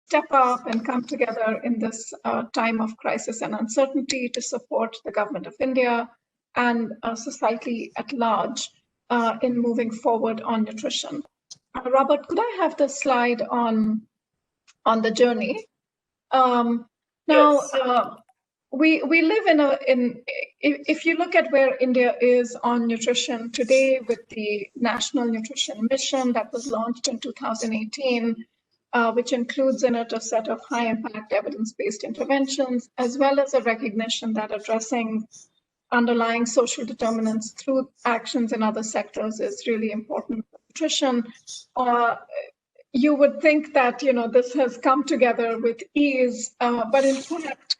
step up and come together in this time of crisis and uncertainty to support the government of India and society at large in moving forward on nutrition. Robert, could I have the slide on the journey? Now, we live if you look at where India is on nutrition today with the National Nutrition Mission that was launched in 2018, which includes in it a set of high-impact evidence-based interventions, as well as a recognition that addressing underlying social determinants through actions in other sectors is really important for nutrition. You would think that this has come together with ease, but in fact,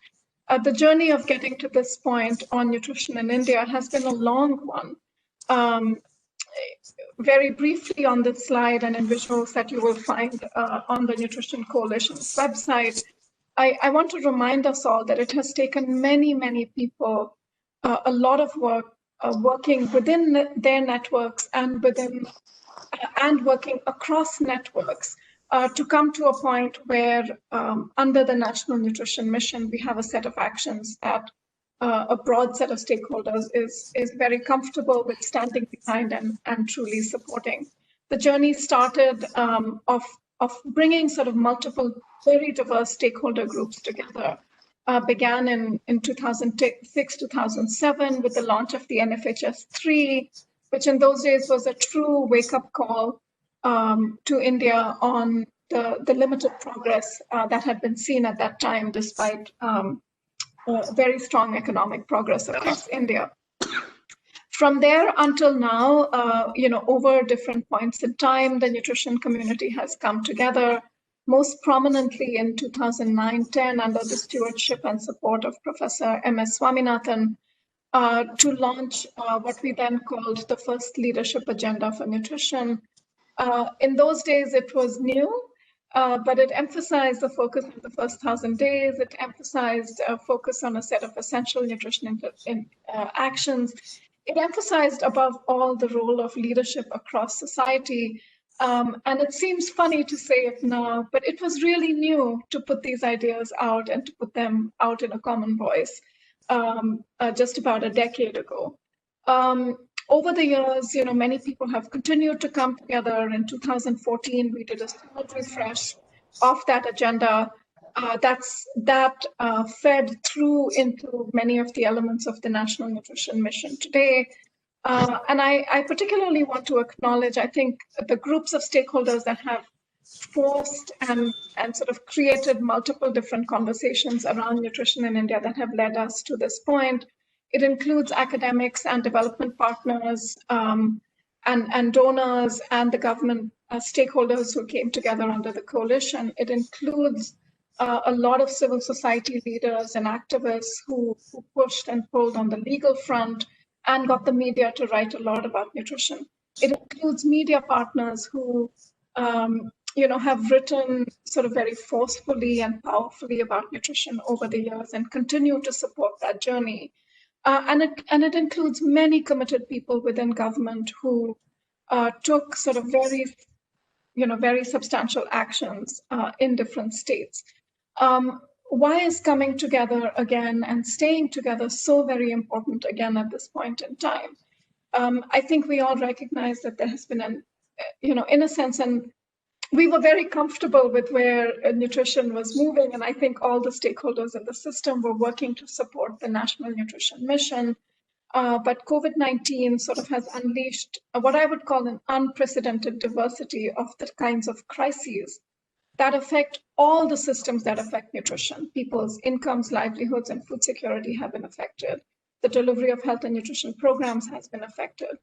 the journey of getting to this point on nutrition in India has been a long one. Very briefly on this slide and in visuals that you will find on the Nutrition Coalition's website, I want to remind us all that it has taken many, many people a lot of work working within their networks and working across networks to come to a point where under the National Nutrition Mission, we have a set of actions that a broad set of stakeholders is very comfortable with standing behind and truly supporting. The journey started of bringing sort of multiple very diverse stakeholder groups together. Began in 2006, 2007 with the launch of the NFHS 3, which in those days was a true wake-up call to India on the limited progress that had been seen at that time, despite very strong economic progress across India. From there until now, over different points in time, the nutrition community has come together, most prominently in 2009-10 under the stewardship and support of Professor M.S. Swaminathan, to launch what we then called the first leadership agenda for nutrition. In those days, it was new, but it emphasized the focus on the first 1,000 days. It emphasized a focus on a set of essential nutrition actions. It emphasized above all the role of leadership across society. And it seems funny to say it now, but it was really new to put these ideas out and to put them out in a common voice just about a decade ago. Over the years, many people have continued to come together. In 2014, we did a somewhat refresh of that agenda that fed through into many of the elements of the National Nutrition Mission today. And I particularly want to acknowledge, I think, the groups of stakeholders that have forced and sort of created multiple different conversations around nutrition in India that have led us to this point. It includes academics and development partners and donors and the government stakeholders who came together under the coalition. It includes a lot of civil society leaders and activists who pushed and pulled on the legal front and got the media to write a lot about nutrition. It includes media partners who have written sort of very forcefully and powerfully about nutrition over the years and continue to support that journey. And it includes many committed people within government who took sort of very substantial actions in different states. Why is coming together again and staying together so very important again at this point in time? I think we all recognize that there has been in a sense, and we were very comfortable with where nutrition was moving, and I think all the stakeholders in the system were working to support the National Nutrition Mission. But COVID-19 sort of has unleashed what I would call an unprecedented diversity of the kinds of crises that affect all the systems that affect nutrition. People's incomes, livelihoods, and food security have been affected. The delivery of health and nutrition programs has been affected.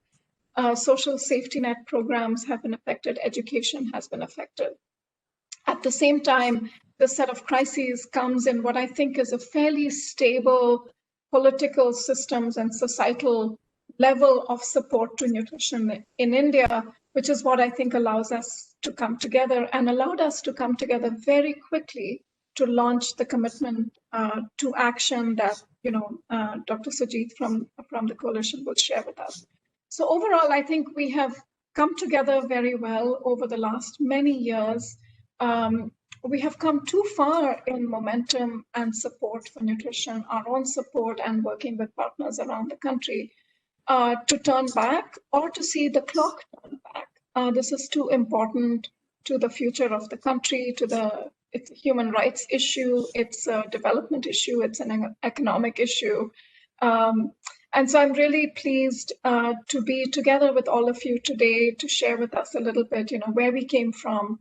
Social safety net programs have been affected. Education has been affected. At the same time, this set of crises comes in what I think is a fairly stable political systems and societal level of support to nutrition in India, which is what I think allows us to come together and allowed us to come together very quickly to launch the commitment to action that Dr. Sujit from the coalition will share with us. So overall, I think we have come together very well over the last many years. we have come too far in momentum and support for nutrition, our own support and working with partners around the country, to turn back or to see the clock turn back. This is too important to the future of the country, it's a human rights issue, it's a development issue, it's an economic issue. And so I'm really pleased to be together with all of you today to share with us a little bit, where we came from,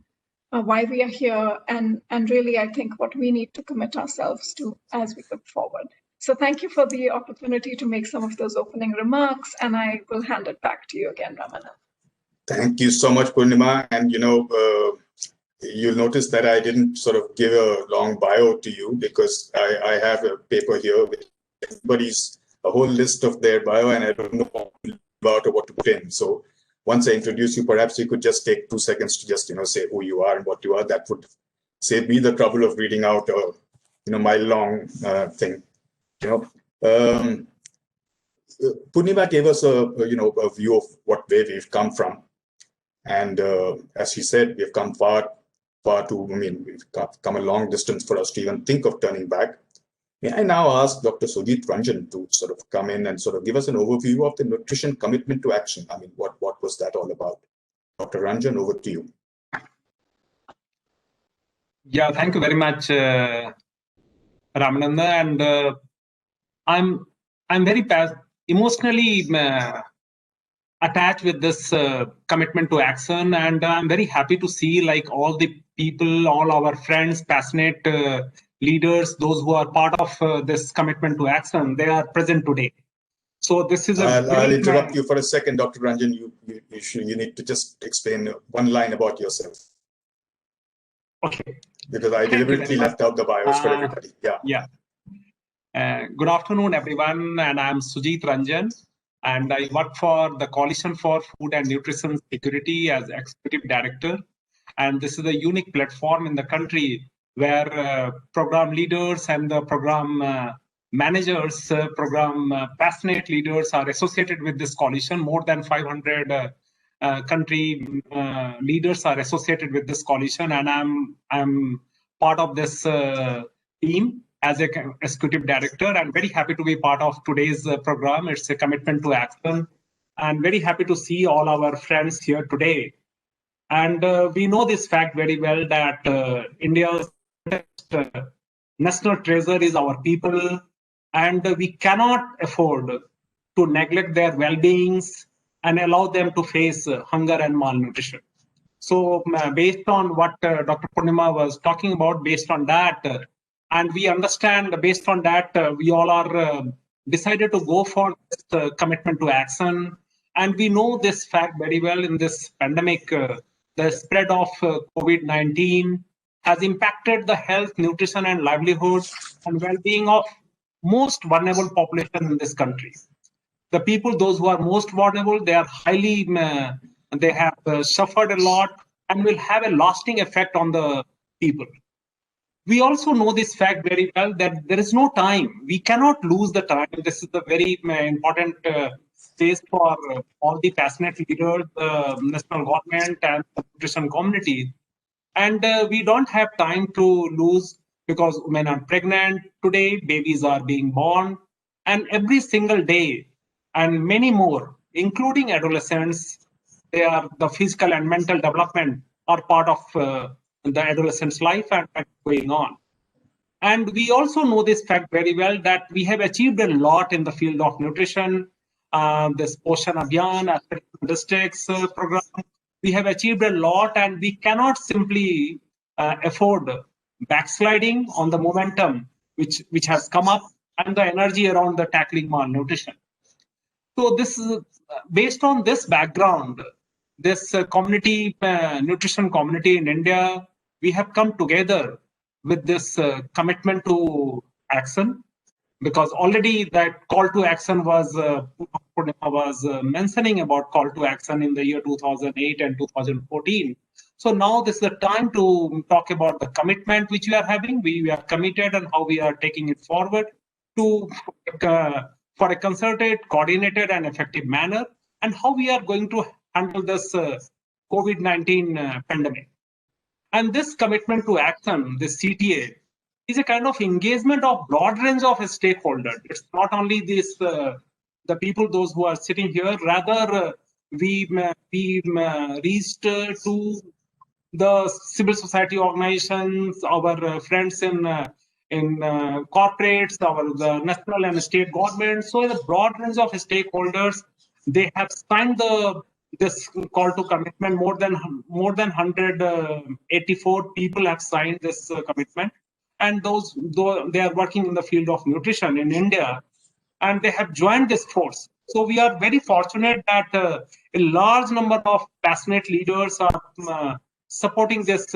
why we are here, and really, I think, what we need to commit ourselves to as we look forward. So thank you for the opportunity to make some of those opening remarks, and I will hand it back to you again, Ramana. Thank you so much, Purnima. And, you'll notice that I didn't sort of give a long bio to you because I have a paper here with a whole list of their bio, and I don't know about what to put in. So once I introduce you, perhaps you could just take 2 seconds to just, say who you are and what you are. That would save me the trouble of reading out a, mile-long thing. Purnima gave us a view of where we've come from. And as she said, we've come we've come a long distance for us to even think of turning back. May I now ask Dr. Sujit Ranjan to sort of come in and sort of give us an overview of the nutrition commitment to action. I mean, what was that all about? Dr. Ranjan, over to you. Yeah, thank you very much, Ramananda. And I'm very emotionally attached with this commitment to action, and I'm very happy to see like all the people, all our friends, passionate leaders, those who are part of this commitment to action, they are present today. So this is I'll interrupt you for a second, Dr. Ranjan. You need to just explain one line about yourself. Okay. Because I deliberately left out the bios for everybody. Yeah. Good afternoon, everyone. And I'm Sujit Ranjan, and I work for the Coalition for Food and Nutrition Security as Executive Director. And this is a unique platform in the country where program leaders and the program managers, program passionate leaders are associated with this coalition. More than 500 country leaders are associated with this coalition, and I'm part of this team as a executive director. I'm very happy to be part of today's program. It's a commitment to action. I'm very happy to see all our friends here today. And we know this fact very well that India's national treasure is our people, and we cannot afford to neglect their well-beings and allow them to face hunger and malnutrition. So based on what Dr. Purnima was talking about, based on that, and we understand based on that, we all are decided to go for this commitment to action. And we know this fact very well in this pandemic. The spread of COVID-19 has impacted the health, nutrition, and livelihood and well-being of most vulnerable population in this country. The people, those who are most vulnerable, they are highly, they have suffered a lot and will have a lasting effect on the people. We also know this fact very well that there is no time. We cannot lose the time. This is the very important space for all the passionate leaders, the national government and the nutrition community. And we don't have time to lose because women are pregnant today, babies are being born, and every single day, and many more, including adolescents, the physical and mental development are part of the adolescent's life and going on. And we also know this fact very well that we have achieved a lot in the field of nutrition. This Poshan Abhiyan, districts program, we have achieved a lot, and we cannot simply afford backsliding on the momentum which has come up and the energy around the tackling malnutrition. So this is based on this background, this community, nutrition community in India, we have come together with this commitment to action, because already that call to action was mentioning about call to action in the year 2008 and 2014. So now this is the time to talk about the commitment which we are having. We are committed and how we are taking it forward to for a concerted, coordinated, and effective manner, and how we are going to handle this COVID-19 pandemic. And this commitment to action, this CTA, is a kind of engagement of broad range of stakeholders. It's not only this the people, those who are sitting here. Rather, we reached to the civil society organizations, our friends in corporates, the national and state governments. So, a broad range of stakeholders, they have signed this call to commitment. More than 184 people have signed this commitment, and they are working in the field of nutrition in India, and they have joined this force. So we are very fortunate that a large number of passionate leaders are supporting this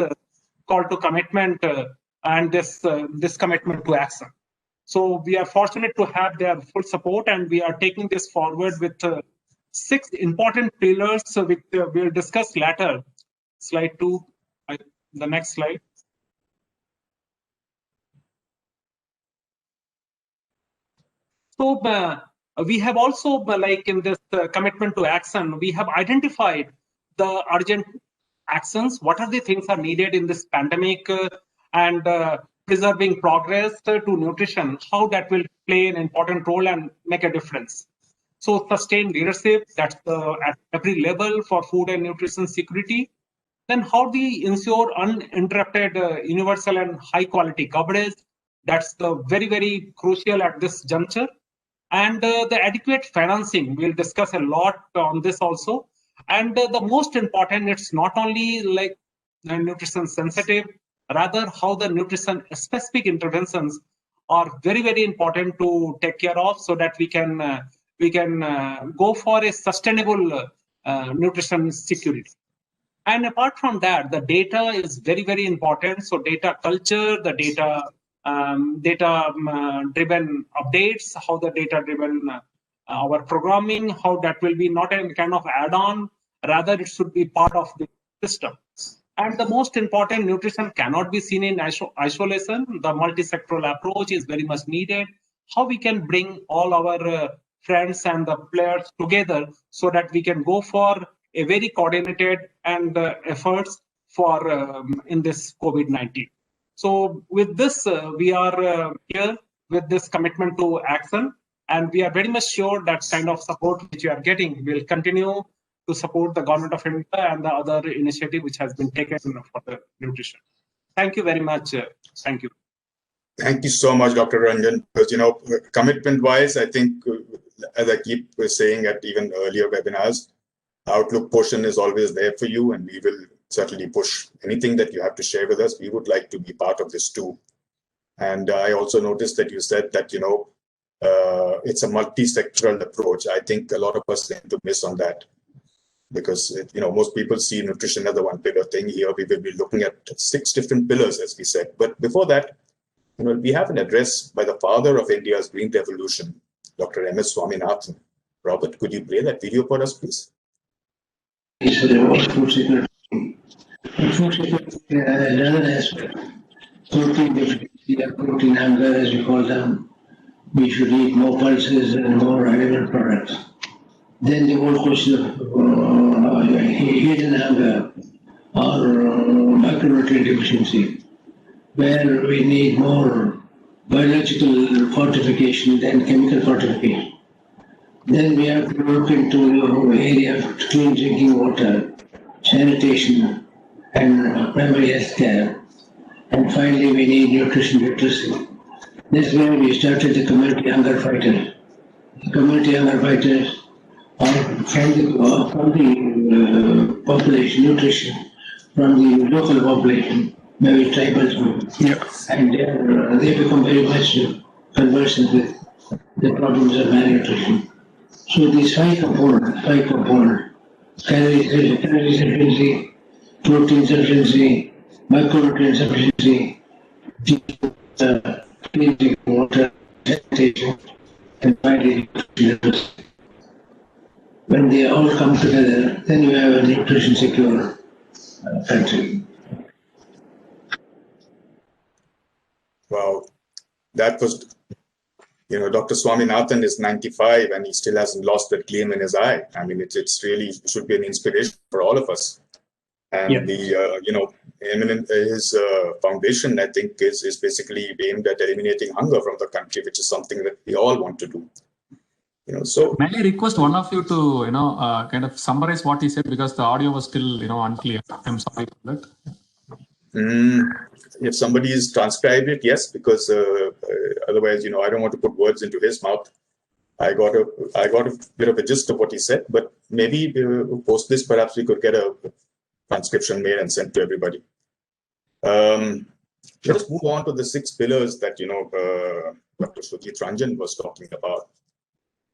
call to commitment and this commitment to action. So we are fortunate to have their full support, and we are taking this forward with 6 important pillars, which we'll discuss later. Slide 2, the next slide. So we have also, like in this commitment to action, we have identified the urgent actions. What are the things are needed in this pandemic and preserving progress to nutrition, how that will play an important role and make a difference. So sustained leadership, that's at every level for food and nutrition security. Then how we ensure uninterrupted universal and high quality coverage. That's very, very crucial at this juncture. And the adequate financing, we'll discuss a lot on this also. And the most important, it's not only like nutrition sensitive, rather how the nutrition specific interventions are very, very important to take care of, so that we can go for a sustainable nutrition security. And apart from that, the data is very, very important. So data culture, the data-driven updates, how the data-driven our programming, how that will be not a kind of add-on, rather it should be part of the system. And the most important, nutrition cannot be seen in isolation. The multi-sectoral approach is very much needed. How we can bring all our friends and the players together so that we can go for a very coordinated and efforts for in this COVID-19. So with this, we are here with this commitment to action, and we are very much sure that kind of support which you are getting will continue to support the government of India and the other initiative which has been taken for the nutrition. Thank you very much. Thank you. Thank you so much, Dr. Ranjan. Because, commitment-wise, I think, as I keep saying at even earlier webinars, Outlook portion is always there for you, and we will certainly push anything that you have to share with us. We would like to be part of this too. And I also noticed that you said that, it's a multi-sectoral approach. I think a lot of us tend to miss on that, because, most people see nutrition as a one pillar thing. Here we will be looking at 6 different pillars, as we said. But before that, we have an address by the father of India's green revolution, Dr. M.S. Swaminathan. Robert, could you play that video for us, please? Is for the whole food security. Food security another aspect. Protein deficiency or protein hunger, as we call them. We should eat more pulses and more animal products. Then the whole question of hidden hunger or micronutrient deficiency, where we need more biological fortification than chemical fortification. Then we have to look into the area of clean drinking water, sanitation, and primary health care. And finally, we need nutrition literacy. That's where we started the community hunger fighters. The community hunger fighters are from the population, nutrition, from the local population, maybe tribal. Yeah. And they become very much conversant with the problems of malnutrition. So these 5 components, calorie sufficiency, protein sufficiency, micronutrient sufficiency, clean drinking water, sanitation, and finally nutrition. When they all come together, then you have a nutrition secure country. Wow, that was, Dr. Swaminathan is 95 and he still hasn't lost that gleam in his eye. I mean, it's really should be an inspiration for all of us. And his foundation, I think, is basically aimed at eliminating hunger from the country, which is something that we all want to do. So may I request one of you to kind of summarize what he said, because the audio was still unclear. I'm sorry for that. If somebody is transcribed it, yes, because otherwise, I don't want to put words into his mouth. I got a bit of a gist of what he said, but maybe post this, perhaps we could get a transcription made and sent to everybody. Let us move on to the 6 pillars that Dr. Sujit Ranjan was talking about.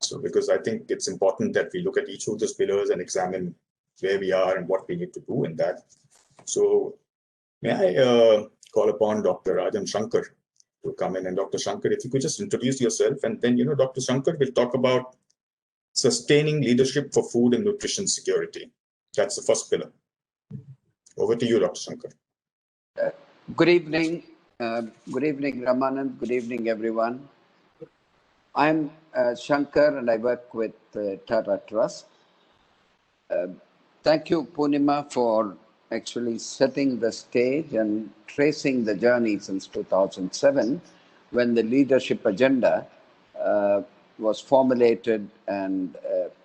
So, because I think it's important that we look at each of those pillars and examine where we are and what we need to do in that. So, may I call upon Dr. Rajan Shankar to come in. And Dr. Shankar, if you could just introduce yourself, and then, Dr. Shankar will talk about sustaining leadership for food and nutrition security. That's the first pillar. Over to you, Dr. Shankar. Good evening. Good evening, Ramanand. Good evening, everyone. I'm Shankar, and I work with Tata Trust. Thank you, Purnima, for actually setting the stage and tracing the journey since 2007, when the leadership agenda was formulated and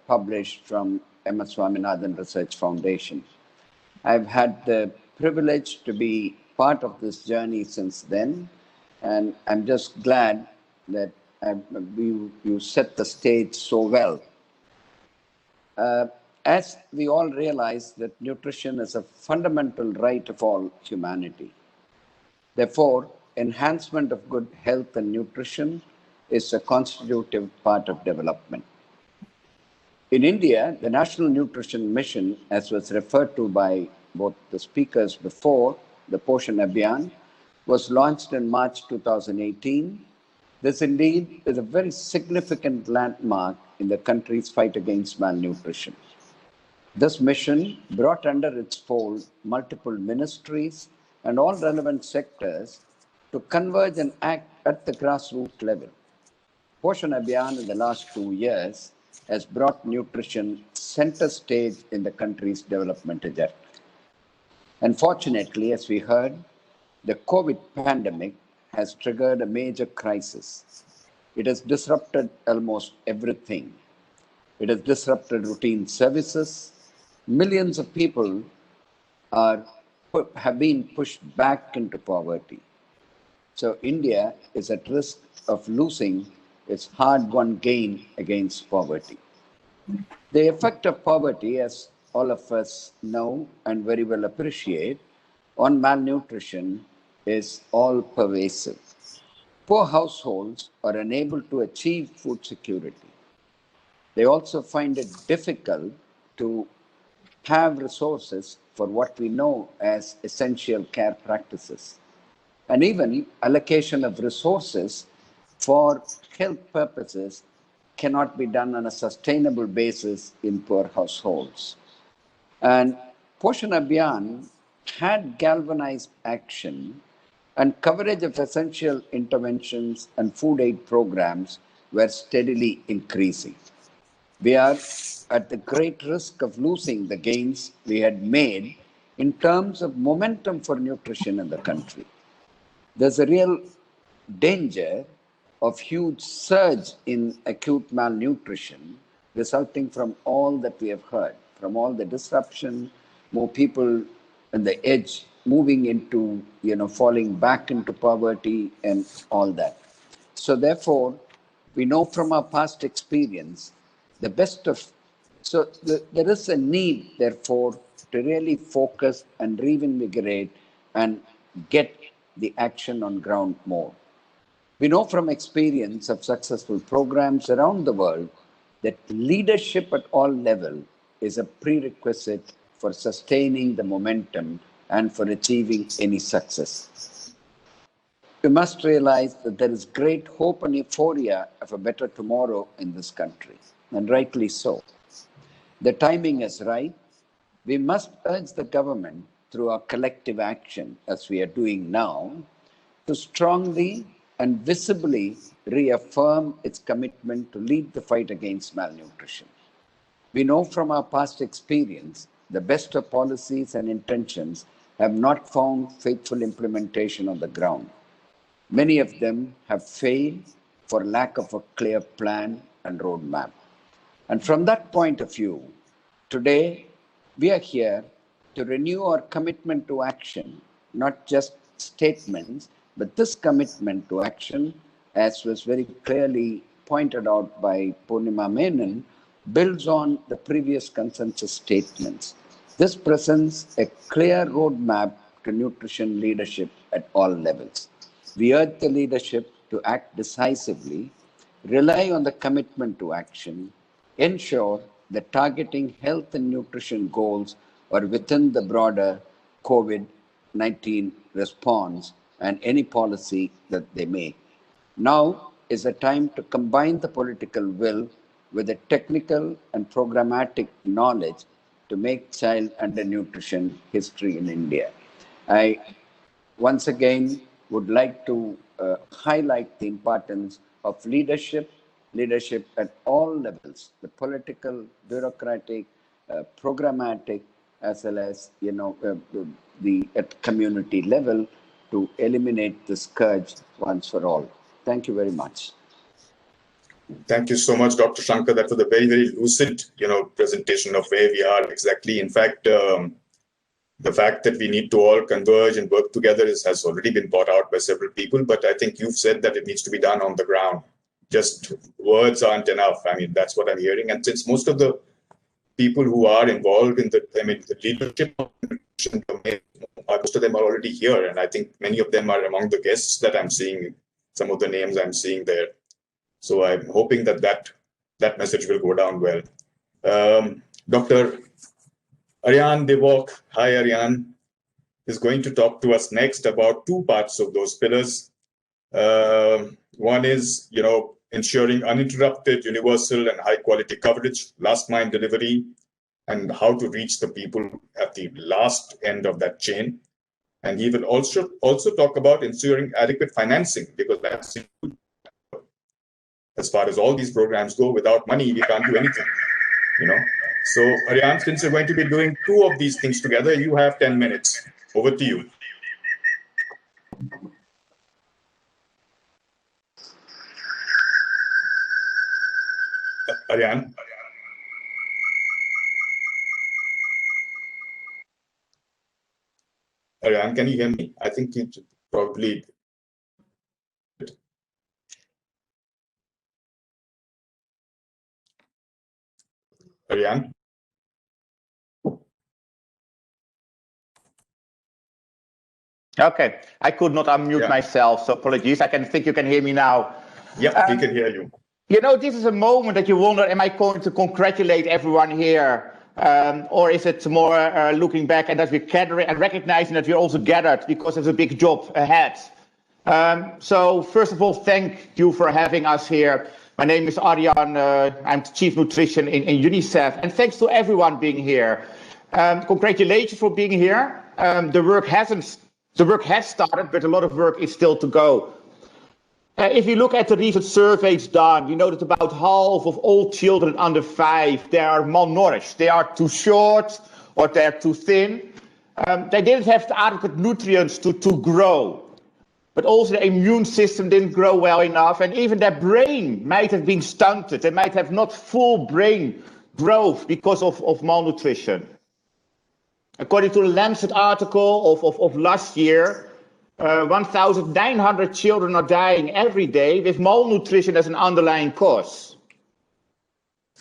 published from M.S. Swaminathan Research Foundation. I've had the privilege to be part of this journey since then, and I'm just glad that you set the stage so well. As we all realize that nutrition is a fundamental right of all humanity. Therefore, enhancement of good health and nutrition is a constitutive part of development. In India, the National Nutrition Mission, as was referred to by both the speakers before, the Poshan Abhiyan, was launched in March 2018. This indeed is a very significant landmark in the country's fight against malnutrition. This mission brought under its fold multiple ministries and all relevant sectors to converge and act at the grassroots level. Poshan Abhiyan in the last 2 years has brought nutrition center stage in the country's development agenda. Unfortunately, as we heard, the COVID pandemic has triggered a major crisis. It has disrupted almost everything. It has disrupted routine services. Millions of people have been pushed back into poverty. So India is at risk of losing its hard-won gain against poverty. The effect of poverty, as all of us know and very well appreciate, on malnutrition is all pervasive. Poor households are unable to achieve food security. They also find it difficult to have resources for what we know as essential care practices. And even allocation of resources for health purposes cannot be done on a sustainable basis in poor households. And Poshan Abhiyan had galvanized action, and coverage of essential interventions and food aid programs were steadily increasing. We are at the great risk of losing the gains we had made in terms of momentum for nutrition in the country. There's a real danger of huge surge in acute malnutrition resulting from all that we have heard, from all the disruption, more people on the edge moving into, falling back into poverty and all that. So therefore, we know from our past experience, there is a need, therefore, to really focus and reinvigorate and get the action on ground more. We know from experience of successful programs around the world that leadership at all levels is a prerequisite for sustaining the momentum and for achieving any success. We must realize that there is great hope and euphoria of a better tomorrow in this country, and rightly so. The timing is right. We must urge the government through our collective action, as we are doing now, to strongly and visibly reaffirm its commitment to lead the fight against malnutrition. We know from our past experience, the best of policies and intentions have not found faithful implementation on the ground. Many of them have failed for lack of a clear plan and roadmap. And from that point of view, today we are here to renew our commitment to action, not just statements, but this commitment to action, as was very clearly pointed out by Purnima Menon, builds on the previous consensus statements. This presents a clear roadmap to nutrition leadership at all levels. We urge the leadership to act decisively, rely on the commitment to action, ensure that targeting health and nutrition goals are within the broader COVID-19 response and any policy that they make. Now is the time to combine the political will with the technical and programmatic knowledge to make child undernutrition history in India. I once again would like to highlight the importance of leadership at all levels, the political, bureaucratic, programmatic, as well as at community level, to eliminate the scourge once for all. Thank you very much. Thank you so much, Dr. Shankar. That was a very, very lucid, presentation of where we are exactly. In fact, the fact that we need to all converge and work together has already been brought out by several people, but I think you've said that it needs to be done on the ground. Just words aren't enough. I mean, that's what I'm hearing. And since most of the people who are involved in the leadership of the nutrition domain, most of them are already here. And I think many of them are among the guests that I'm seeing, some of the names I'm seeing there. So I'm hoping that message will go down well. Dr. Ariane Devok, hi Ariane, is going to talk to us next about two parts of those pillars. One is, ensuring uninterrupted, universal and high quality coverage, last mile delivery, and how to reach the people at the last end of that chain. And he will also talk about ensuring adequate financing, because that's as far as all these programs go. Without money, we can't do anything, So Ariane, since you're going to be doing two of these things together, you have 10 minutes. Over to you. Ariane? Ariane, can you hear me? I think you probably... Ariane? Okay, I could not unmute myself, so apologies. I think you can hear me now. Yeah, we can hear you. This is a moment that you wonder, am I going to congratulate everyone here? Or is it more looking back and that we're gathering and recognizing that we're also gathered because there's a big job ahead? So first of all, thank you for having us here. My name is Arjan, I'm Chief Nutrition in UNICEF, and thanks to everyone being here. Congratulations for being here. The work has started, but a lot of work is still to go. If you look at the recent surveys done, you know that about half of all children under 5, they are malnourished. They are too short or they're too thin. They didn't have the adequate nutrients to grow. But also the immune system didn't grow well enough, and even their brain might have been stunted. They might have not full brain growth because of malnutrition. According to the Lancet article of last year, 1,900 children are dying every day with malnutrition as an underlying cause.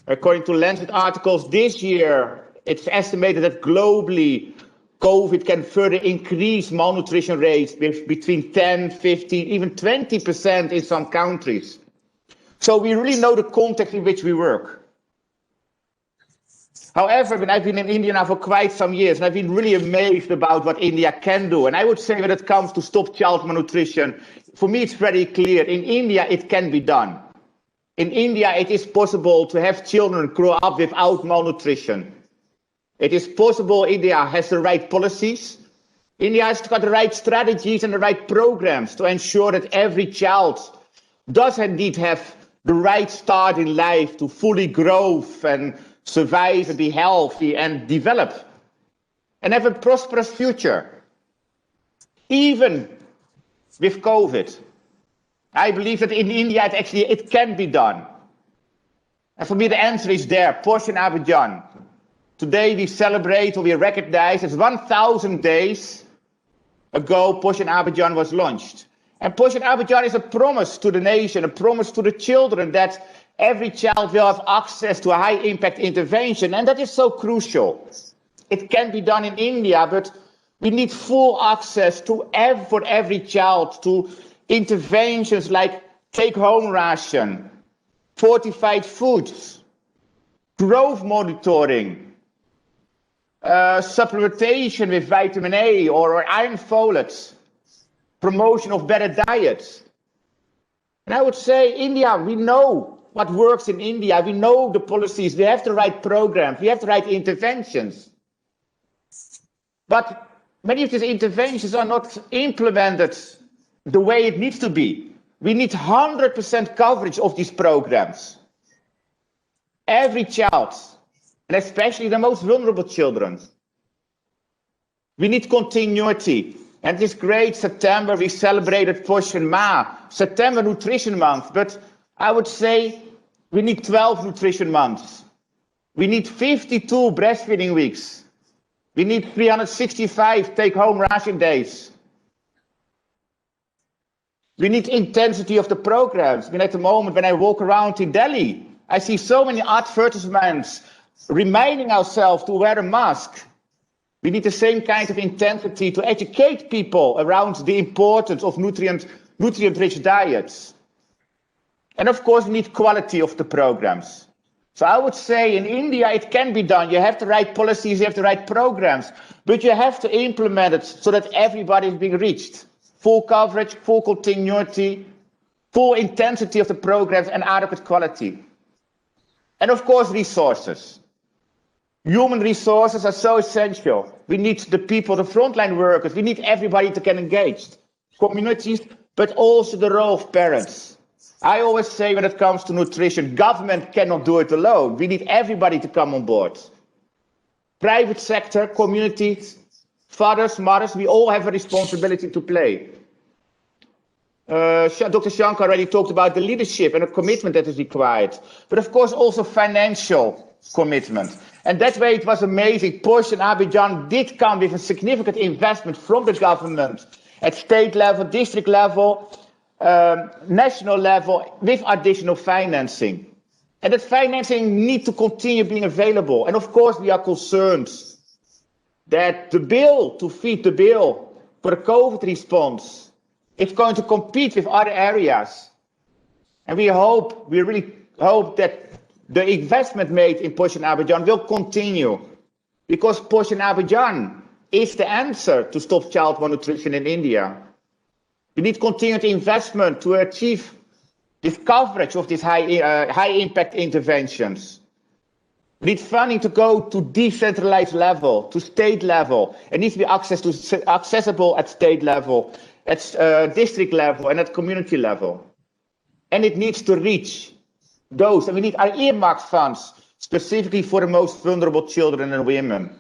According to Lancet articles this year, it's estimated that globally, COVID can further increase malnutrition rates with between 10, 15, even 20% in some countries. So we really know the context in which we work. However, when I've been in India now for quite some years, and I've been really amazed about what India can do. And I would say when it comes to stop child malnutrition, for me it's very clear. In India, it can be done. In India, it is possible to have children grow up without malnutrition. It is possible. India has the right policies. India has got the right strategies and the right programs to ensure that every child does indeed have the right start in life to fully grow and survive and be healthy and develop and have a prosperous future. even with COVID. I believe that in India, it can be done. And for me, the answer is there, Posh in Abidjan. Today we celebrate, or we recognize it's 1,000 days ago Posh in Abidjan was launched. And Posh in Abidjan is a promise to the nation, a promise to the children that every child will have access to a high impact intervention. And that is so crucial. It can be done in India, but we need full access to for every child to interventions like take-home ration, fortified foods, growth monitoring, supplementation with vitamin A or iron folates, promotion of better diets. And I would say India, we know what works in India. We know the policies. We have the right programs. We have the right interventions. But many of these interventions are not implemented the way it needs to be. We need 100% coverage of these programs. Every child, and especially the most vulnerable children. We need continuity. And this great September, we celebrated Posh and Ma, September Nutrition Month. But I would say we need 12 nutrition months. We need 52 breastfeeding weeks. We need 365 take-home ration days. We need intensity of the programs. I mean, at the moment, when I walk around in Delhi, I see so many advertisements reminding ourselves to wear a mask. We need the same kind of intensity to educate people around the importance of nutrient-rich diets. And of course, we need quality of the programs. So I would say in India, it can be done. You have the right policies, you have the right programs, but you have to implement it so that everybody is being reached. Full coverage, full continuity, full intensity of the programs and adequate quality. And of course, resources. Human resources are so essential. We need the people, the frontline workers. We need everybody to get engaged. Communities, but also the role of parents. I always say when it comes to nutrition, government cannot do it alone. We need everybody to come on board. Private sector, communities, fathers, mothers, we all have a responsibility to play. Dr. Shankar already talked about the leadership and the commitment that is required, but of course also financial commitment. And that way it was amazing. Posh and Abidjan did come with a significant investment from the government at state level, district level, national level, with additional financing. And that financing needs to continue being available. And of course we are concerned that the bill to feed the bill for the COVID response is going to compete with other areas. And we really hope that the investment made in Posh and Abidjan will continue, because Posh and Abidjan is the answer to stop child malnutrition in India. We need continued investment to achieve this coverage of these high impact interventions. We need funding to go to decentralized level, to state level. It needs to be accessible at state level, at district level, and at community level. And it needs to reach those, and we need our earmarked funds specifically for the most vulnerable children and women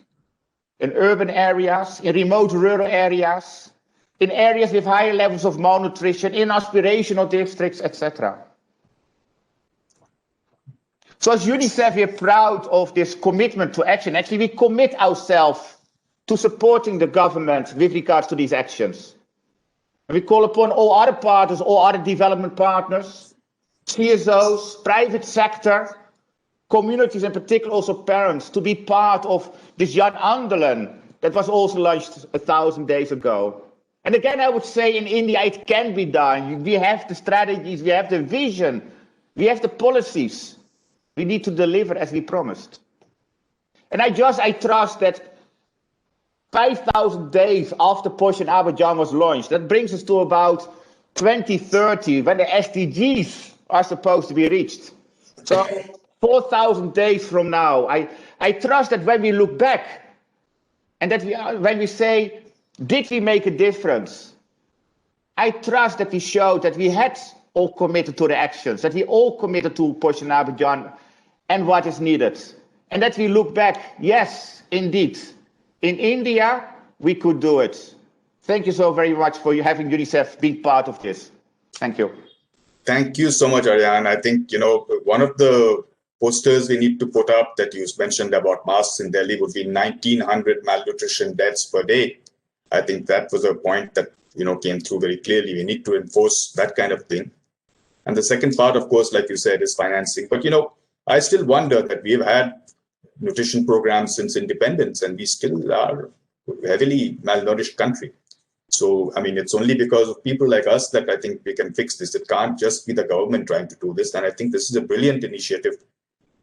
in urban areas, in remote rural areas, in areas with higher levels of malnutrition, in aspirational districts, etc. So as UNICEF, we are proud of this commitment to action. Actually, we commit ourselves to supporting the government with regards to these actions. And we call upon all other partners, all other development partners, CSOs, private sector, communities, in particular also parents, to be part of this Jan Anderlen that was also launched 1,000 days ago. And again, I would say in India, it can be done. We have the strategies, we have the vision, we have the policies. We need to deliver as we promised. And I trust that 5,000 days after Posh and Abidjan was launched, that brings us to about 2030, when the SDGs are supposed to be reached. So 4,000 days from now, I trust that when we look back and that when we say, did we make a difference? I trust that we showed that we had all committed to the actions, that we all committed to Posh and Abidjan and what is needed. And that we look back, yes, indeed, in India, we could do it. Thank you so very much for you having UNICEF being part of this. Thank you. Thank you so much, Aryan. I think, one of the posters we need to put up that you mentioned about masks in Delhi would be 1,900 malnutrition deaths per day. I think that was a point that, came through very clearly. We need to enforce that kind of thing. And the second part, of course, like you said, is financing. But, I still wonder that we've had nutrition programs since independence, and we still are a heavily malnourished country. So, I mean, it's only because of people like us that I think we can fix this. It can't just be the government trying to do this. And I think this is a brilliant initiative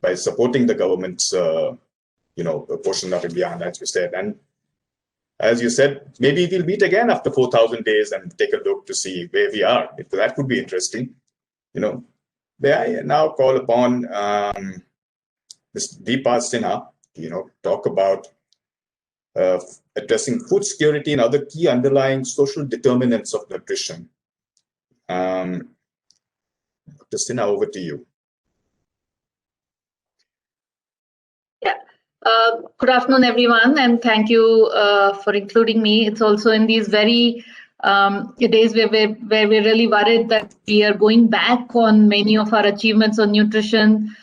by supporting the government's, portion of India, as you said. And as you said, maybe we'll meet again after 4,000 days and take a look to see where we are. That could be interesting. May I now call upon Ms. Deepa Sinha, talk about addressing food security and other key underlying social determinants of nutrition. Dr. Sinha, over to you. Yeah. Good afternoon, everyone, and thank you for including me. It's also in these very days where we're really worried that we are going back on many of our achievements on nutrition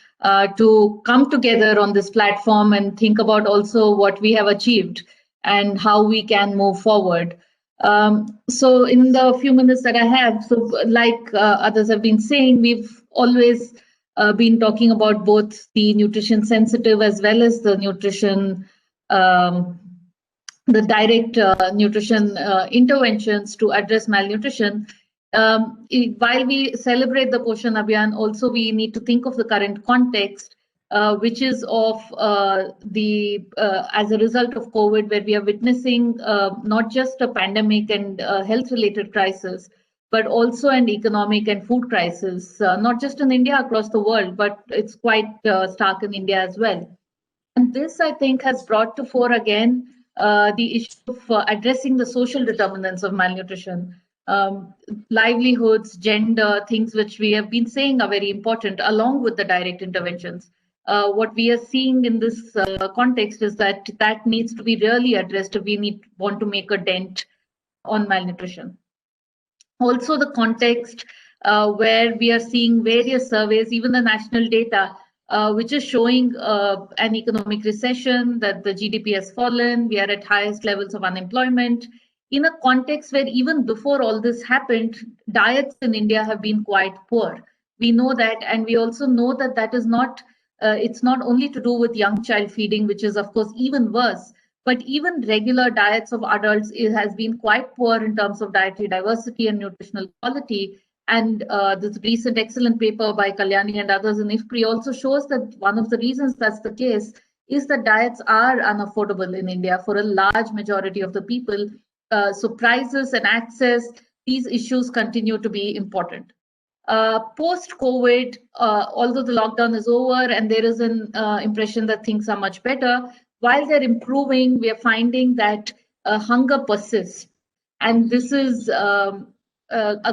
to come together on this platform and think about also what we have achieved and how we can move forward. So in the few minutes that I have, so like others have been saying, we've always been talking about both the nutrition sensitive as well as the nutrition, the direct nutrition interventions to address malnutrition. While we celebrate the Poshan Abhiyan, also we need to think of the current context, which is of as a result of COVID, where we are witnessing not just a pandemic and health-related crisis, but also an economic and food crisis, not just in India, across the world, but it's quite stark in India as well. And this, I think, has brought to fore again the issue of addressing the social determinants of malnutrition. Livelihoods, gender, things which we have been saying are very important, along with the direct interventions. What we are seeing in this context is that needs to be really addressed if we want to make a dent on malnutrition. Also, the context where we are seeing various surveys, even the national data, which is showing an economic recession, that the GDP has fallen, we are at highest levels of unemployment. In a context where even before all this happened, diets in India have been quite poor. We know that, and we also know that that is not, it's not only to do with young child feeding, which is of course even worse, but even regular diets of adults, it has been quite poor in terms of dietary diversity and nutritional quality. And this recent excellent paper by Kalyani and others in IFPRI also shows that one of the reasons that's the case is that diets are unaffordable in India for a large majority of the people. So prices and access, these issues continue to be important. Post-COVID, although the lockdown is over and there is an impression that things are much better, while they're improving, we are finding that hunger persists. And this is a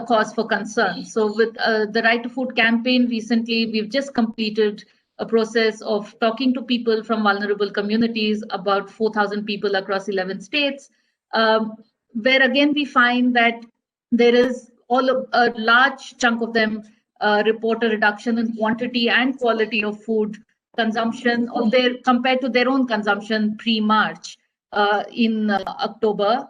cause for concern. So with the Right to Food campaign recently, we've just completed a process of talking to people from vulnerable communities, about 4,000 people across 11 states, where again we find that there is a large chunk of them report a reduction in quantity and quality of food consumption of their compared to their own consumption pre-March. In October,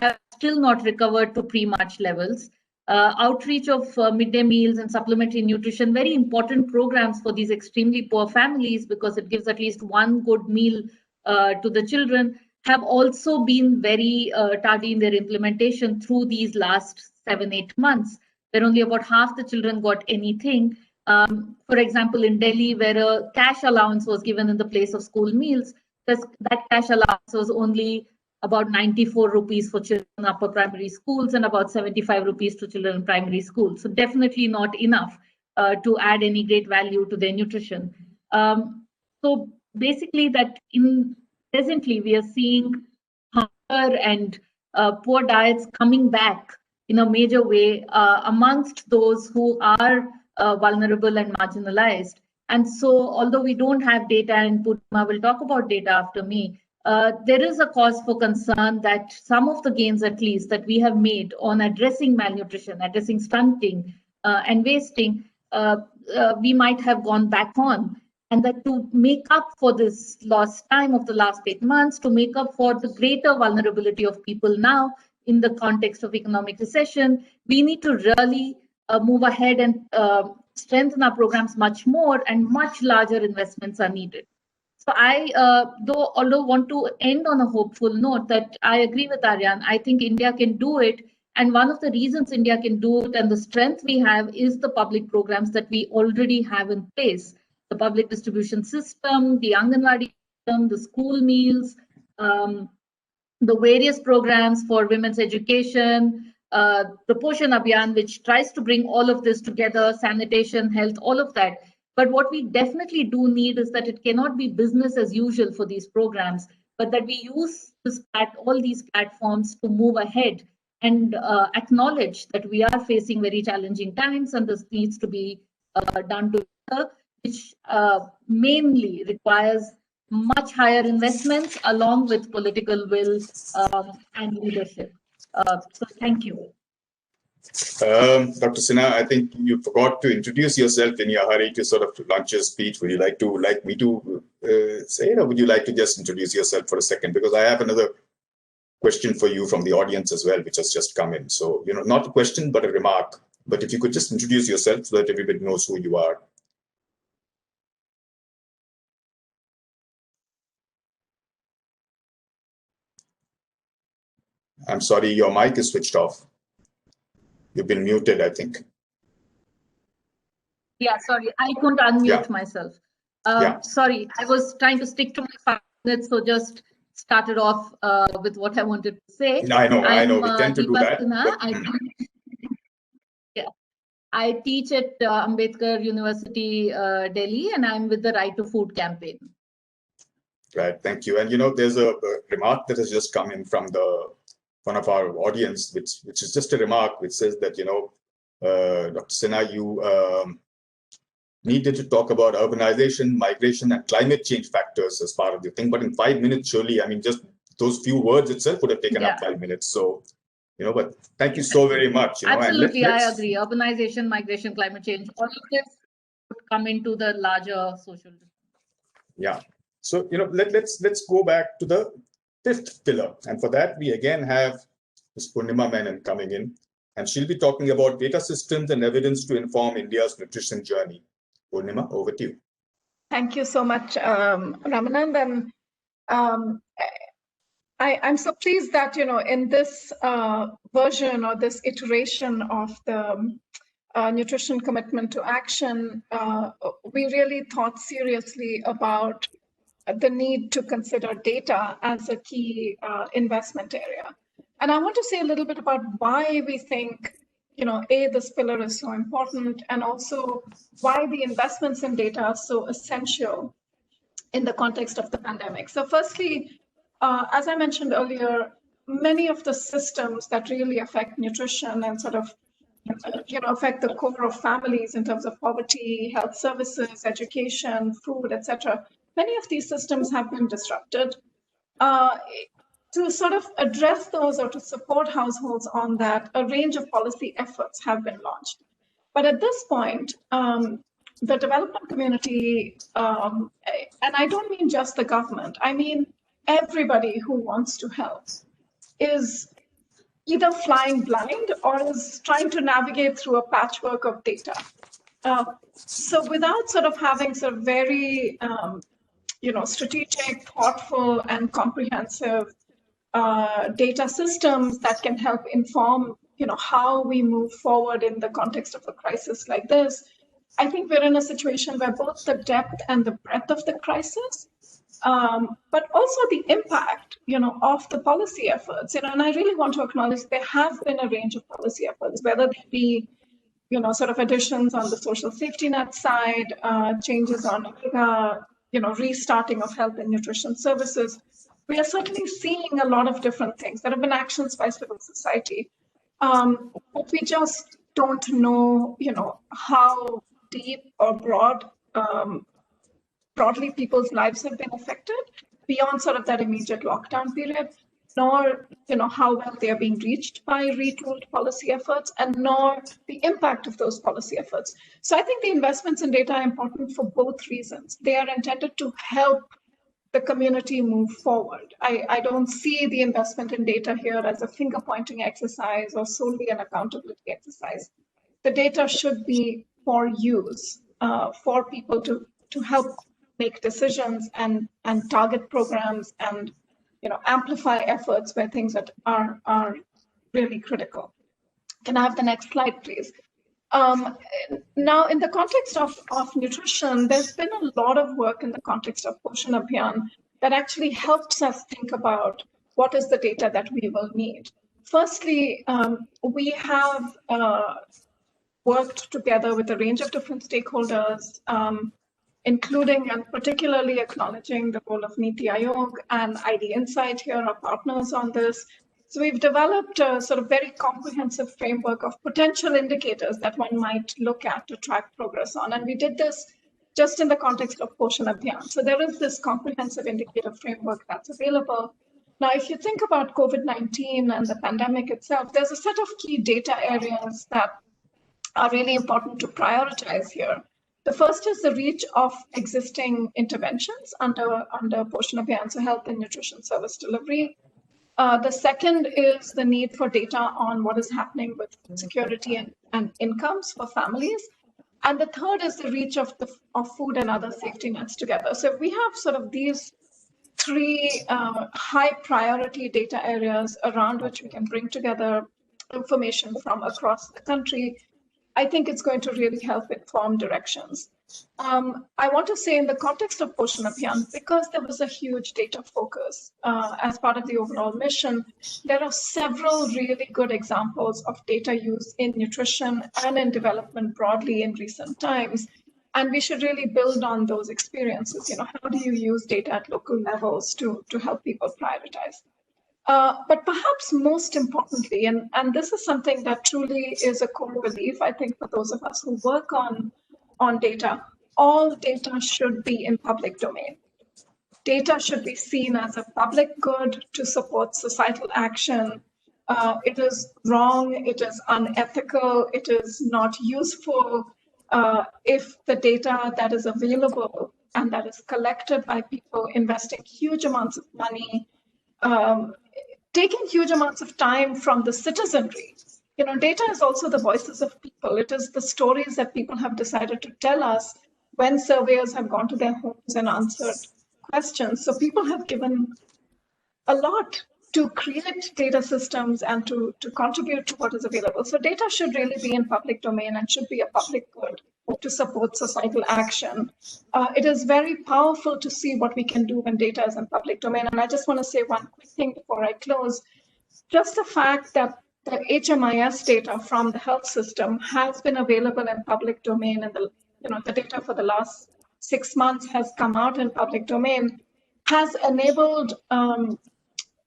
have still not recovered to pre-March levels. Outreach of midday meals and supplementary nutrition, very important programs for these extremely poor families, because it gives at least one good meal to the children, have also been very tardy in their implementation through these last 7-8 months, where only about half the children got anything. For example, in Delhi, where a cash allowance was given in the place of school meals, that cash allowance was only about 94 rupees for children in upper primary schools and about 75 rupees to children in primary schools. So definitely not enough to add any great value to their nutrition. So basically that presently we are seeing hunger and poor diets coming back in a major way amongst those who are vulnerable and marginalized. And so although we don't have data, and Purnima will talk about data after me, there is a cause for concern that some of the gains, at least, that we have made on addressing malnutrition, addressing stunting and wasting, we might have gone back on. And that to make up for this lost time of the last 8 months, to make up for the greater vulnerability of people now in the context of economic recession, we need to really move ahead and strengthen our programs much more, and much larger investments are needed. So I, although want to end on a hopeful note, that I agree with Aryan. I think India can do it. And one of the reasons India can do it and the strength we have is the public programs that we already have in place. The public distribution system, the Anganwadi system, the school meals, the various programs for women's education, the Poshan Abhiyan, which tries to bring all of this together, sanitation, health, all of that. But what we definitely do need is that it cannot be business as usual for these programs, but that we use all these platforms to move ahead and acknowledge that we are facing very challenging times, and this needs to be done together, which mainly requires much higher investments along with political will and leadership. So thank you. Dr. Sinha, I think you forgot to introduce yourself in your hurry to sort of launch your speech. Would you like me to say it, or would you like to just introduce yourself for a second? Because I have another question for you from the audience as well, which has just come in. So, not a question, but a remark. But if you could just introduce yourself so that everybody knows who you are. I'm sorry, your mic is switched off. You've been muted, I think. Yeah, sorry, I couldn't unmute myself. Sorry, I was trying to stick to my 5 minutes, so just started off with what I wanted to say. I know. We tend to do that. I teach at Ambedkar University, Delhi, and I'm with the Right to Food campaign. Right, thank you. And there's a remark that has just come in from one of our audience, which is just a remark which says that Dr. Sinha, you needed to talk about urbanization, migration, and climate change factors as part of the thing. But in 5 minutes, surely, just those few words itself would have taken up 5 minutes. So, but thank you so very much. Absolutely, I agree. Urbanization, migration, climate change, all of this would come into the larger social. Yeah. So, let's go back to the 5th pillar. And for that, we again have Ms. Purnima Menon coming in, and she'll be talking about data systems and evidence to inform India's nutrition journey. Purnima, over to you. Thank you so much, Ramanand. And I'm so pleased that, in this version or this iteration of the nutrition commitment to action, we really thought seriously about the need to consider data as a key investment area. And I want to say a little bit about why we think, this pillar is so important, and also why the investments in data are so essential in the context of the pandemic. So firstly, as I mentioned earlier, many of the systems that really affect nutrition and sort of affect the core of families in terms of poverty, health services, education, food, etc. Many of these systems have been disrupted. To sort of address those or to support households on that, a range of policy efforts have been launched. But at this point, the development community, and I don't mean just the government, I mean everybody who wants to help, is either flying blind or is trying to navigate through a patchwork of data. So without sort of having sort of very, strategic, thoughtful, and comprehensive data systems that can help inform, how we move forward in the context of a crisis like this, I think we're in a situation where both the depth and the breadth of the crisis, but also the impact, of the policy efforts, and I really want to acknowledge there have been a range of policy efforts, whether they be, sort of additions on the social safety net side, changes on, restarting of health and nutrition services. We are certainly seeing a lot of different things. There have been actions by civil society, but we just don't know, how deep or broadly people's lives have been affected. beyond sort of that immediate lockdown period, nor how well they are being reached by retooled policy efforts, and nor the impact of those policy efforts. So I think the investments in data are important for both reasons. They are intended to help the community move forward. I don't see the investment in data here as a finger-pointing exercise or solely an accountability exercise. The data should be for use, for people to help make decisions and target programs and amplify efforts where things that are really critical. Can I have the next slide, please? Now, in the context of nutrition, there's been a lot of work in the context of Poshan Abhiyan that actually helps us think about what is the data that we will need. Firstly, we have worked together with a range of different stakeholders, including and particularly acknowledging the role of Niti Aayog and ID Insight here, our partners on this. So we've developed a sort of very comprehensive framework of potential indicators that one might look at to track progress on. And we did this just in the context of Poshan Abhiyan. So there is this comprehensive indicator framework that's available. Now, if you think about COVID-19 and the pandemic itself, there's a set of key data areas that are really important to prioritize here. The first is the reach of existing interventions under Poshan Abhiyan, so health and nutrition service delivery. The second is the need for data on what is happening with security and incomes for families. And the third is the reach of food and other safety nets together. So we have sort of these three high priority data areas around which we can bring together information from across the country. I think it's going to really help inform directions. I want to say in the context of Poshan Abhiyan, because there was a huge data focus as part of the overall mission, there are several really good examples of data use in nutrition and in development broadly in recent times. And we should really build on those experiences. How do you use data at local levels to help people prioritize? But perhaps most importantly, and this is something that truly is a core belief, I think, for those of us who work on data, all data should be in public domain. Data should be seen as a public good to support societal action. It is wrong, it is unethical, it is not useful if the data that is available and that is collected by people investing huge amounts of money, taking huge amounts of time from the citizenry. Data is also the voices of people. It is the stories that people have decided to tell us when surveyors have gone to their homes and answered questions. So people have given a lot to create data systems and to contribute to what is available. So data should really be in public domain and should be a public good to support societal action. It is very powerful to see what we can do when data is in public domain. And I just want to say one quick thing before I close. Just the fact that the HMIS data from the health system has been available in public domain, and the data for the last 6 months has come out in public domain, has enabled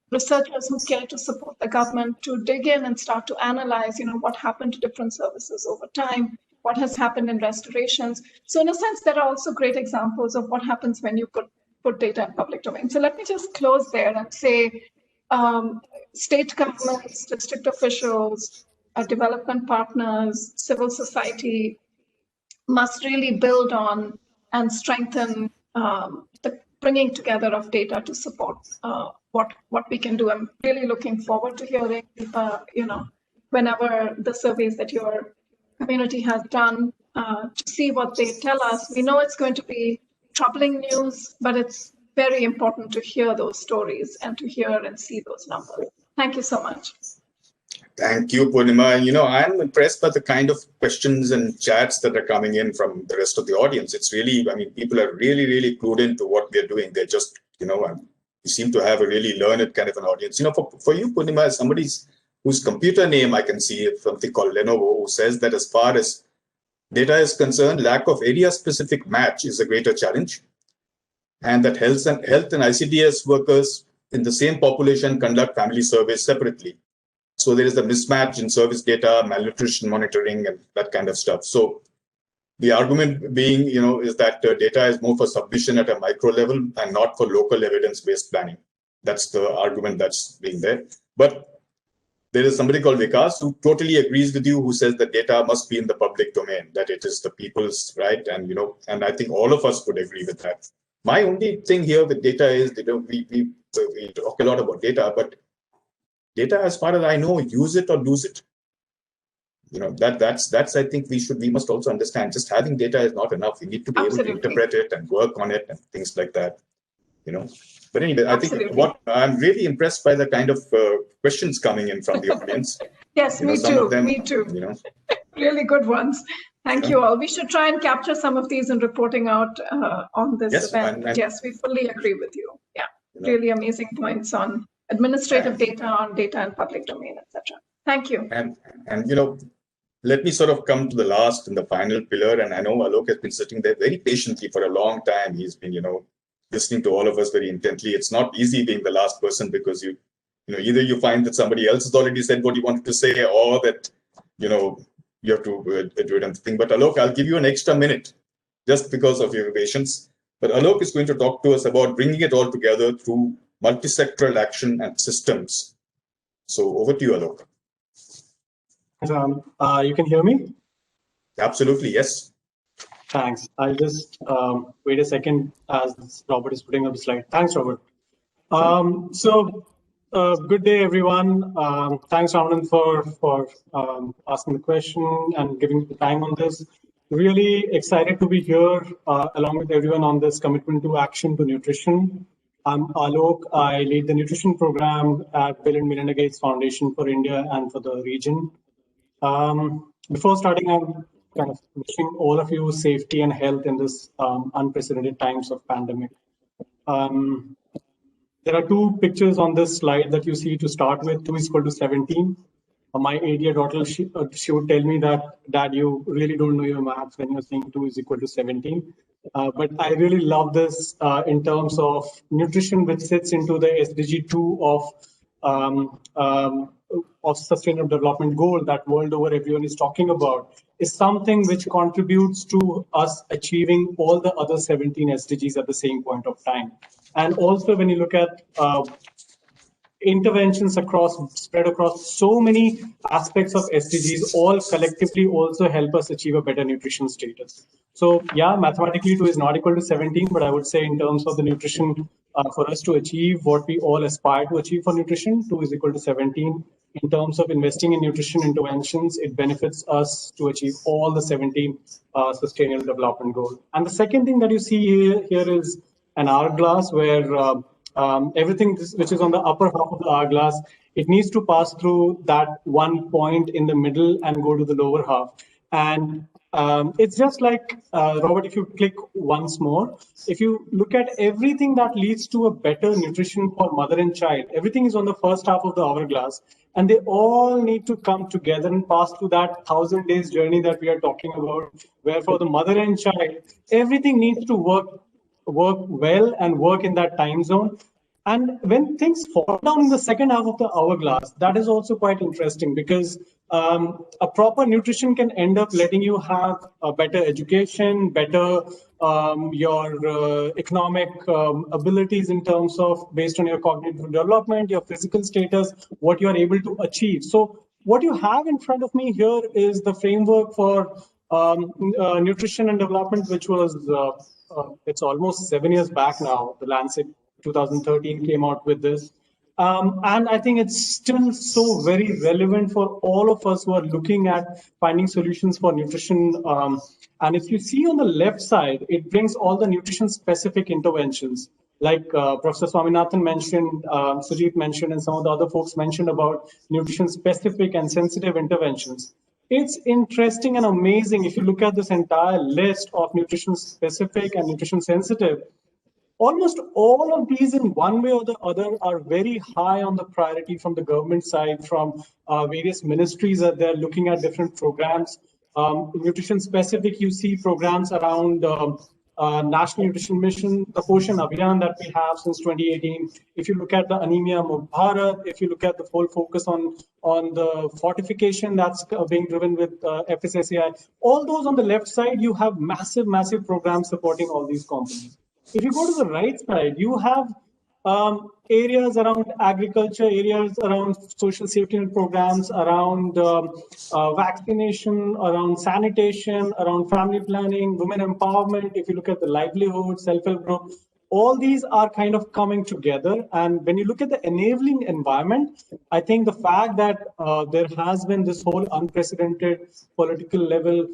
researchers who care to support the government to dig in and start to analyze, what happened to different services over time, what has happened in restorations. So in a sense, there are also great examples of what happens when you put data in public domain. So let me just close there and say, state governments, district officials, development partners, civil society must really build on and strengthen the bringing together of data to support what we can do. I'm really looking forward to hearing, whenever the surveys that your community has done to see what they tell us. We know it's going to be troubling news, but it's very important to hear those stories and to hear and see those numbers. Thank you so much. Thank you, Purnima. And, I'm impressed by the kind of questions and chats that are coming in from the rest of the audience. It's really, people are really, really clued into what we're doing. They're just, you seem to have a really learned kind of an audience. For you, Purnima, as somebody whose computer name I can see, something called Lenovo, who says that as far as data is concerned, lack of area-specific match is a greater challenge, and that health and ICDS workers in the same population conduct family surveys separately. So there is a mismatch in service data, malnutrition monitoring, and that kind of stuff. So The argument being, is that data is more for submission at a micro level and not for local evidence-based planning. That's the argument that's being there. But there is somebody called Vikas who totally agrees with you, who says that data must be in the public domain, that it is the people's right. And, and I think all of us would agree with that. My only thing here with data is, we talk a lot about data, but data, as far as I know, use it or lose it. That's I think we must also understand, just having data is not enough. We need to be able to interpret it and work on it and things like that, But anyway, I think what I'm really impressed by the kind of questions coming in from the audience. Yes, me some too. of them, me too. Really good ones. Thank you all. We should try and capture some of these in reporting out on this event. But yes, we fully agree with you. Yeah, really amazing points on administrative data, on data and public domain, etc. Thank you. And let me sort of come to the last and the final pillar. And I know Alok has been sitting there very patiently for a long time. He's been, listening to all of us very intently. It's not easy being the last person, because either you find that somebody else has already said what you wanted to say, or that, you have to do it on the thing. But Alok, I'll give you an extra minute just because of your patience. But Alok is going to talk to us about bringing it all together through multi-sectoral action and systems. So over to you, Alok. You can hear me? Absolutely, yes. Thanks. I'll just wait a second as Robert is putting up the slide. Thanks, Robert. Good day, everyone. Thanks, Raman, for asking the question and giving the time on this. Really excited to be here along with everyone on this commitment to action to nutrition. I'm Alok. I lead the nutrition program at Bill and Melinda Gates Foundation for India and for the region. Before starting, I'm kind of wishing all of you safety and health in this unprecedented times of pandemic. There are two pictures on this slide that you see to start with. 2 is equal to 17. My 8-year daughter, she would tell me that, Dad, you really don't know your maths when you're saying 2 is equal to 17. But I really love this in terms of nutrition, which sits into the SDG 2 of Sustainable Development Goal that world over everyone is talking about, is something which contributes to us achieving all the other 17 SDGs at the same point of time. And also when you look at interventions spread across so many aspects of SDGs, all collectively also help us achieve a better nutrition status. So yeah, mathematically 2 is not equal to 17, but I would say in terms of the nutrition, for us to achieve what we all aspire to achieve for nutrition, 2 is equal to 17. In terms of investing in nutrition interventions, it benefits us to achieve all the 17 Sustainable Development Goals. And the second thing that you see here is an hourglass where everything which is on the upper half of the hourglass, it needs to pass through that one point in the middle and go to the lower half. And it's just like, Robert, if you click once more, if you look at everything that leads to a better nutrition for mother and child, everything is on the first half of the hourglass, and they all need to come together and pass through that 1,000 days journey that we are talking about, where for the mother and child, everything needs to work well and work in that time zone. And when things fall down in the second half of the hourglass, that is also quite interesting, because a proper nutrition can end up letting you have a better education, better your economic abilities in terms of based on your cognitive development, your physical status, what you are able to achieve. So what you have in front of me here is the framework for nutrition and development, which was it's almost 7 years back now. The Lancet 2013 came out with this. And I think it's still so very relevant for all of us who are looking at finding solutions for nutrition. And if you see on the left side, it brings all the nutrition-specific interventions, like Professor Swaminathan mentioned, Sujit mentioned, and some of the other folks mentioned about nutrition-specific and sensitive interventions. It's interesting and amazing if you look at this entire list of nutrition-specific and nutrition-sensitive. Almost all of these in one way or the other are very high on the priority from the government side, from various ministries that they're looking at different programs. Nutrition specific, you see programs around National Nutrition Mission, the Poshan Abhiyan that we have since 2018. If you look at the Anemia Mukt Bharat, if you look at the full focus on the fortification that's being driven with FSSAI, all those on the left side, you have massive programs supporting all these components. If you go to the right side, you have areas around agriculture, areas around social safety net programs, around vaccination, around sanitation, around family planning, women empowerment. If you look at the livelihood, self-help group, all these are kind of coming together. And when you look at the enabling environment, I think the fact that there has been this whole unprecedented political level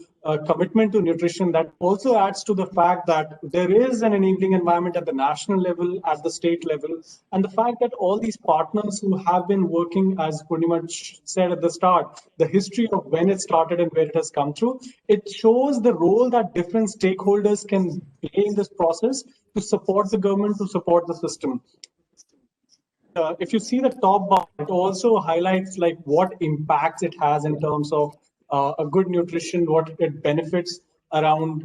commitment to nutrition, that also adds to the fact that there is an enabling environment at the national level, at the state level, and the fact that all these partners who have been working, as Purnima said at the start, the history of when it started and where it has come through, it shows the role that different stakeholders can play in this process to support the government, to support the system. If you see the top bar, it also highlights like what impacts it has in terms of a good nutrition, what it benefits around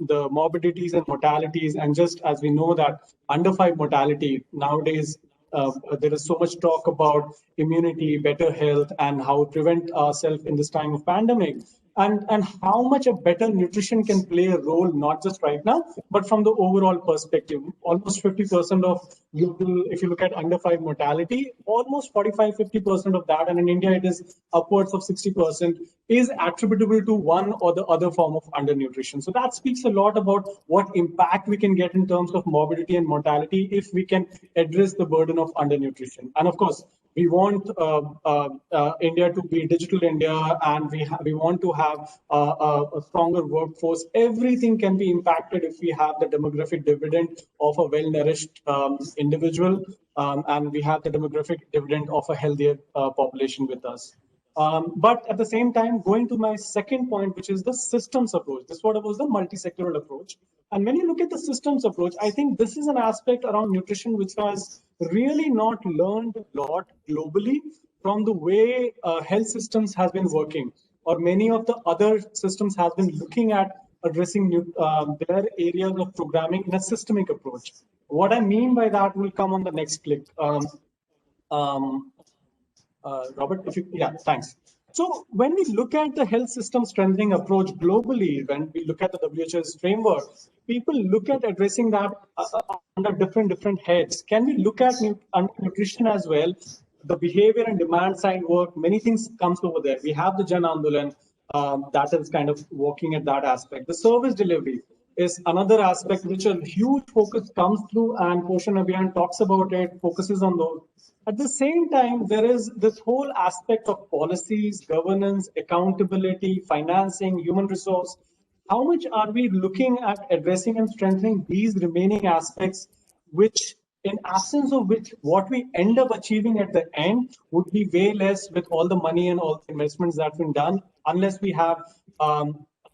the morbidities and mortalities. And just as we know that under 5 mortality nowadays, there is so much talk about immunity, better health, and how to prevent ourselves in this time of pandemic. And how much a better nutrition can play a role, not just right now, but from the overall perspective. Almost 50% of global, if you look at under 5 mortality, almost 45-50% of that, and in India it is upwards of 60%, is attributable to one or the other form of undernutrition. So that speaks a lot about what impact we can get in terms of morbidity and mortality if we can address the burden of undernutrition. And of course, we want India to be digital India, and we want to have a stronger workforce. Everything can be impacted if we have the demographic dividend of a well-nourished individual, and we have the demographic dividend of a healthier population with us. But at the same time, going to my second point, which is the systems approach. This was the multi-sectoral approach. And when you look at the systems approach, I think this is an aspect around nutrition which has really not learned a lot globally from the way health systems has been working, or many of the other systems has been looking at addressing their areas of programming in a systemic approach. What I mean by that will come on the next click. Robert, thanks. So when we look at the health system strengthening approach globally, when we look at the WHO's framework, people look at addressing that under different heads. Can we look at nutrition as well? The behavior and demand side work, many things comes over there. We have the Jan Andolan that is kind of working at that aspect. The service delivery is another aspect which a huge focus comes through, and Poshan Abhiyan talks about it, focuses on those. At the same time, there is this whole aspect of policies, governance, accountability, financing, human resource. How much are we looking at addressing and strengthening these remaining aspects, which in absence of which what we end up achieving at the end would be way less with all the money and all the investments that have been done, unless we have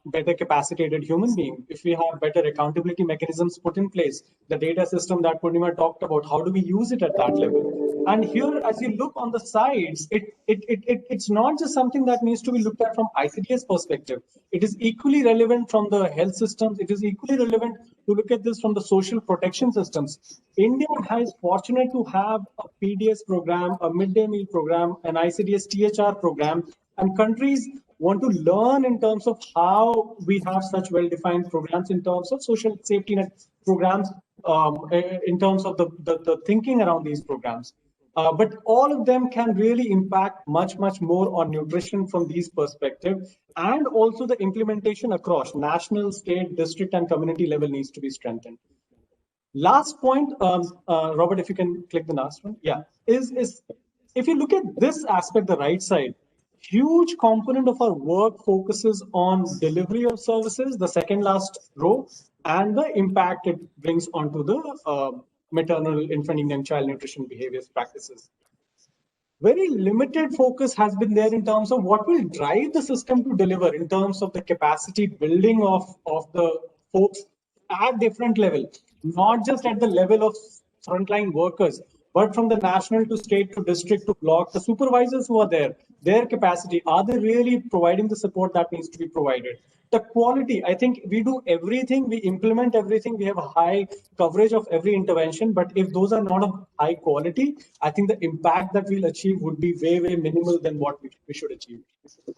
better capacitated human being, if we have better accountability mechanisms put in place, the data system that Purnima talked about, how do we use it at that level? And here, as you look on the sides, it's not just something that needs to be looked at from ICDS perspective. It is equally relevant from the health systems. It is equally relevant to look at this from the social protection systems. India is fortunate to have a PDS program, a midday meal program, an ICDS THR program, and countries want to learn in terms of how we have such well-defined programs in terms of social safety net programs, in terms of the thinking around these programs. But all of them can really impact much more on nutrition from these perspectives, and also the implementation across national, state, district, and community level needs to be strengthened. Last point, Robert, if you can click the last one. Yeah, is if you look at this aspect, the right side, huge component of our work focuses on delivery of services, the second last row, and the impact it brings onto the maternal, infant, and child nutrition behaviors practices. Very limited focus has been there in terms of what will drive the system to deliver in terms of the capacity building of the folks at different levels, not just at the level of frontline workers, but from the national to state to district to block, the supervisors who are there, their capacity, are they really providing the support that needs to be provided? The quality, I think we do everything, we implement everything, we have a high coverage of every intervention, but if those are not of high quality, I think the impact that we'll achieve would be way, way minimal than what we should achieve.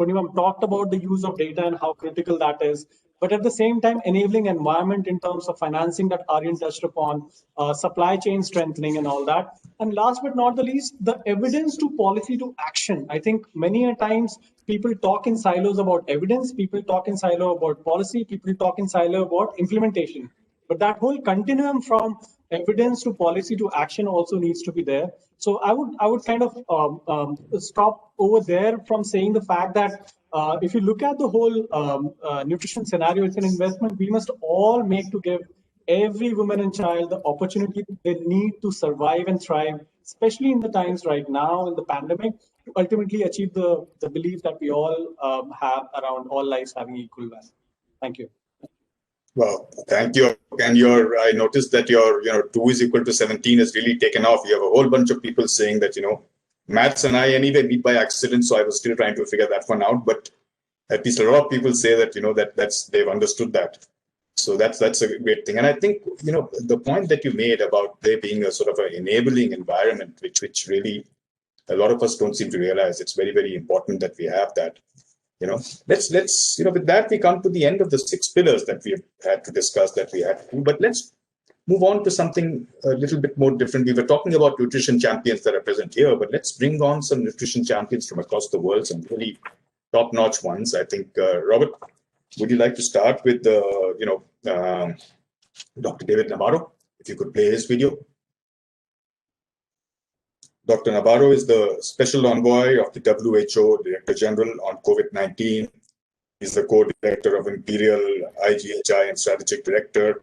Purnima talked about the use of data and how critical that is, but at the same time, enabling environment in terms of financing that Aryan touched upon, supply chain strengthening and all that. And last but not the least, the evidence to policy to action. I think many a times people talk in silos about evidence, people talk in silo about policy, people talk in silo about implementation. But that whole continuum from evidence to policy to action also needs to be there. So I would kind of stop over there from saying the fact that if you look at the whole nutrition scenario, it's an investment we must all make to give every woman and child the opportunity they need to survive and thrive, especially in the times right now in the pandemic, to ultimately achieve the belief that we all have around all lives having equal value. Thank you. Well, thank you. And I noticed that your 2 is equal to 17 has really taken off. You have a whole bunch of people saying that, maths and I anyway meet by accident. So I was still trying to figure that one out. But at least a lot of people say that, they've understood that. So that's a great thing. And I think, the point that you made about there being a sort of an enabling environment, which really a lot of us don't seem to realize. It's very, very important that we have that. Let's with that we come to the end of the 6 pillars that we have had to discuss, that we had to do. But let's move on to something a little bit more different. We were talking about nutrition champions that are present here, but let's bring on some nutrition champions from across the world, some really top-notch ones. I think, Robert, would you like to start with Dr. David Nabarro? If you could play his video. Dr. Nabarro is the Special Envoy of the WHO Director General on COVID-19. He's the co-director of Imperial IGHI and Strategic Director,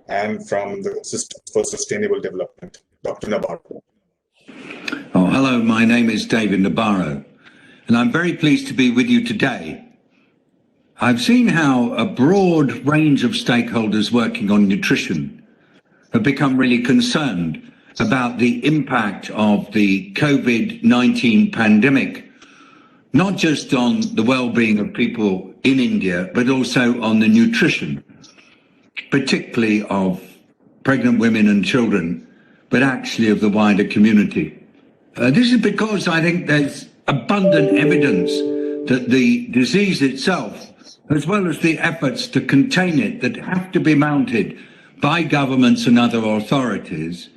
and from the Systems for Sustainable Development. Dr. Nabarro. Oh, hello, my name is David Nabarro, and I'm very pleased to be with you today. I've seen how a broad range of stakeholders working on nutrition have become really concerned about the impact of the COVID-19 pandemic, not just on the well-being of people in India, but also on the nutrition, particularly of pregnant women and children, but actually of the wider community. This is because I think there's abundant evidence that the disease itself, as well as the efforts to contain it that have to be mounted by governments and other authorities,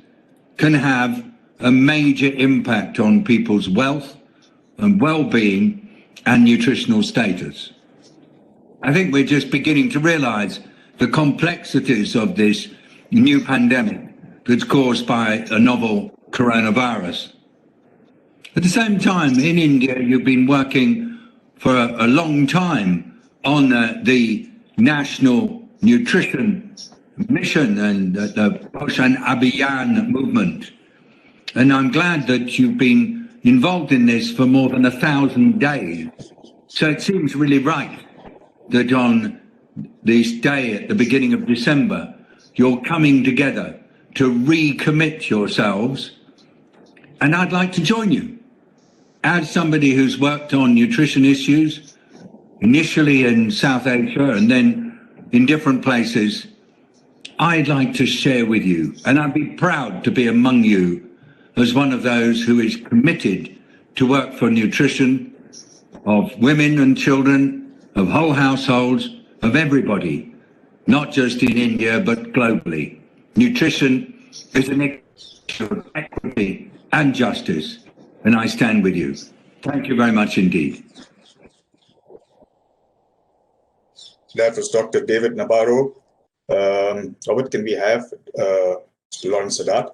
can have a major impact on people's wealth and well-being and nutritional status. I think we're just beginning to realize the complexities of this new pandemic that's caused by a novel coronavirus. At the same time, in India, you've been working for a long time on the National Nutrition Mission and the Poshan Abhiyan movement. And I'm glad that you've been involved in this for more than 1,000 days. So it seems really right that on this day at the beginning of December, you're coming together to recommit yourselves. And I'd like to join you. As somebody who's worked on nutrition issues, initially in South Asia and then in different places, I'd like to share with you, and I'd be proud to be among you as one of those who is committed to work for nutrition of women and children, of whole households, of everybody, not just in India, but globally. Nutrition is an issue of equity and justice, and I stand with you. Thank you very much indeed. That was Dr. David Nabarro. Robert, can we have Lawrence Sadat?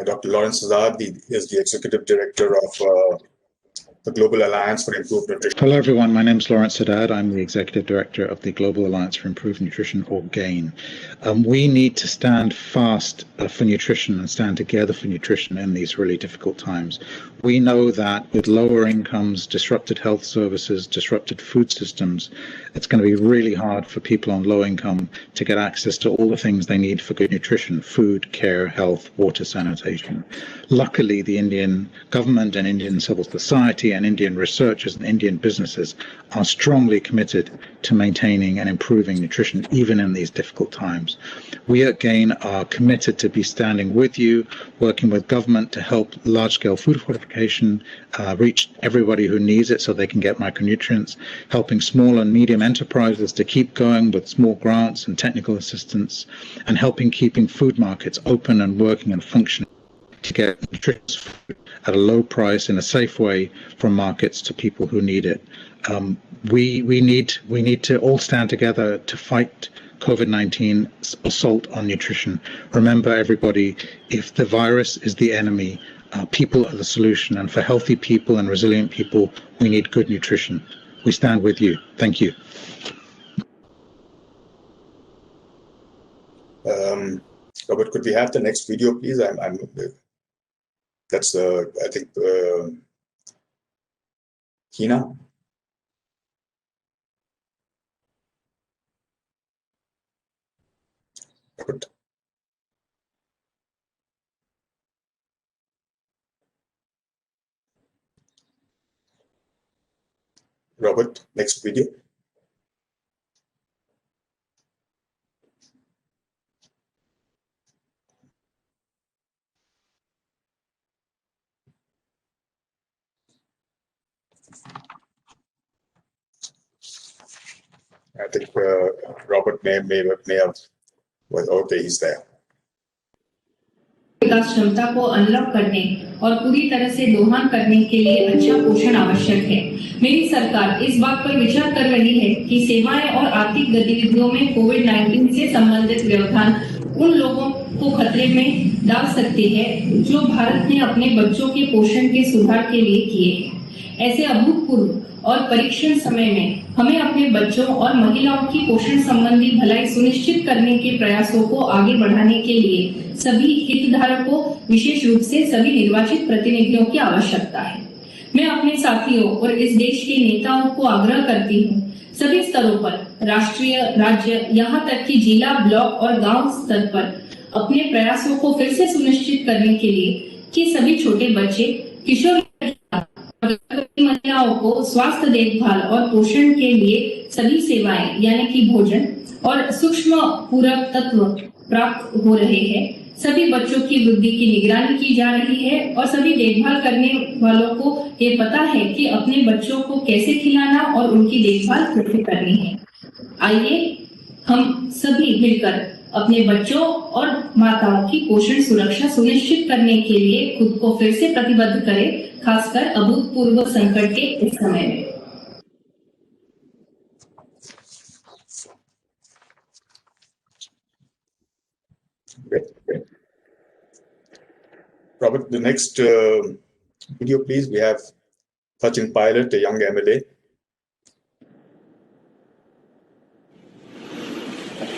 Dr. Lawrence Sadat is the Executive Director of the Global Alliance for Improved Nutrition. Hello, everyone. My name is Lawrence Haddad. I'm the Executive Director of the Global Alliance for Improved Nutrition, or GAIN. We need to stand fast for nutrition and stand together for nutrition in these really difficult times. We know that with lower incomes, disrupted health services, disrupted food systems, it's going to be really hard for people on low income to get access to all the things they need for good nutrition: food, care, health, water, sanitation. Luckily, the Indian government and Indian civil society and Indian researchers and Indian businesses are strongly committed to maintaining and improving nutrition even in these difficult times. We at GAIN are committed to be standing with you, working with government to help large-scale food fortification reach everybody who needs it so they can get micronutrients, helping small and medium enterprises to keep going with small grants and technical assistance, and helping keeping food markets open and working and functioning to get nutritious food at a low price in a safe way from markets to people who need it. We need to all stand together to fight COVID-19 assault on nutrition. Remember, everybody, if the virus is the enemy, people are the solution. And for healthy people and resilient people, we need good nutrition. We stand with you. Thank you. Robert, could we have the next video, please? That's I think Hina. Robert. Robert, next video. I think Robert may have. Well, okay, he's there. विकास क्षमता को unlock करने और पूरी तरह से दोहन करने के लिए अच्छा पोषण आवश्यक है। मेरी सरकार इस बात पर विचार कर रही है कि सेवाएं और आर्थिक गतिविधियों में कोविड-19 से संबंधित व्यवधान उन लोगों को खतरे में डाल सकते हैं जो भारत ने अपने बच्चों के पोषण के सुधार के लिए किए हैं। ऐसे अभूतपूर्व और परीक्षण समय में हमें अपने बच्चों और महिलाओं की पोषण संबंधी भलाई सुनिश्चित करने के प्रयासों को आगे बढ़ाने के लिए सभी हितधारकों, विशेष रूप से सभी निर्वाचित प्रतिनिधियों की आवश्यकता है। मैं अपने साथियों और इस देश के नेताओं को आग्रह करती हूँ, सभी स्तरों पर, राष्ट्रीय, राज्य, यहाँ तक कि जिला, ब्लॉक और गांव स्तर पर अपने प्रयासों को फिर से सुनिश्चित करने के लिए कि सभी छोटे बच्चे, किशोर महिलाओं को स्वास्थ्य देखभाल और पोषण के लिए सभी सेवाएं यानी कि भोजन और सूक्ष्म पूरक तत्व प्राप्त हो रहे हैं। सभी बच्चों की वृद्धि की निगरानी की जा रही है और सभी देखभाल करने वालों को ये पता है कि अपने बच्चों को कैसे खिलाना और उनकी देखभाल कैसे करनी है। आइए हम सभी मिलकर अपने बच्चों और माताओं की पोषण सुरक्षा सुनिश्चित करने के लिए खुद को फिर से प्रतिबद्ध करें, खासकर अभूतपूर्व संकट के इस समय में। Great. Robert, the next video, please. We have Sachin Pilot, a young MLA.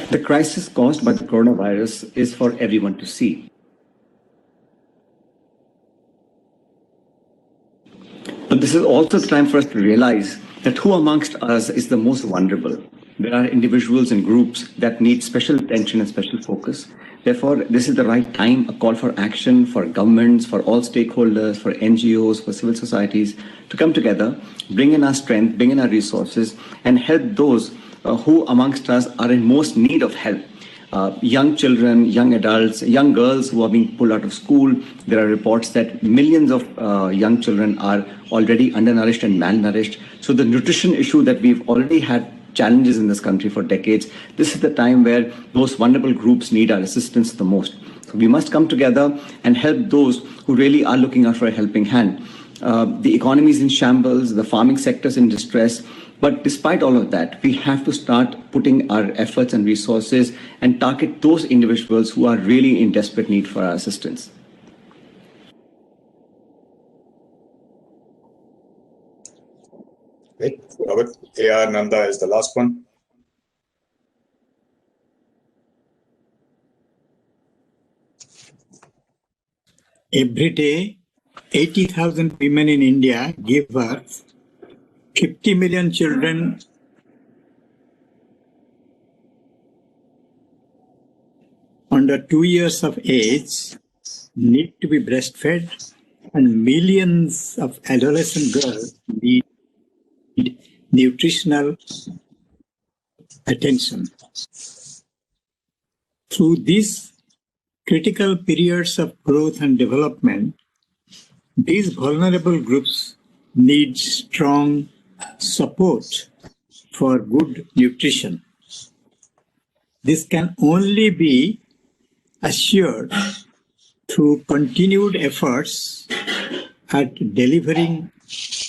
The crisis caused by the coronavirus is for everyone to see. But this is also the time for us to realize that who amongst us is the most vulnerable. There are individuals and groups that need special attention and special focus. Therefore, this is the right time, a call for action for governments, for all stakeholders, for NGOs, for civil societies to come together, bring in our strength, bring in our resources, and help those who amongst us are in most need of help. Young children, young adults, young girls who are being pulled out of school. There are reports that millions of young children are already undernourished and malnourished. So the nutrition issue that we've already had challenges in this country for decades, this is the time where those vulnerable groups need our assistance the most. So we must come together and help those who really are looking out for a helping hand. The economy is in shambles, the farming sector is in distress. But despite all of that, we have to start putting our efforts and resources and target those individuals who are really in desperate need for our assistance. Okay. Robert, A.R. Nanda is the last one. Every day, 80,000 women in India give birth. 50 million children under 2 years of age need to be breastfed, and millions of adolescent girls need nutritional attention. Through these critical periods of growth and development, these vulnerable groups need strong support for good nutrition. This can only be assured through continued efforts at delivering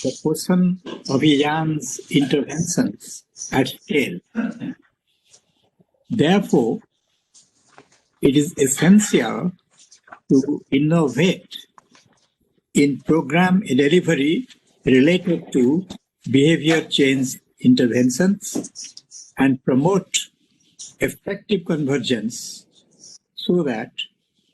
the Poshan Abhiyan's interventions at scale. Therefore, it is essential to innovate in program delivery related to behavior change interventions and promote effective convergence so that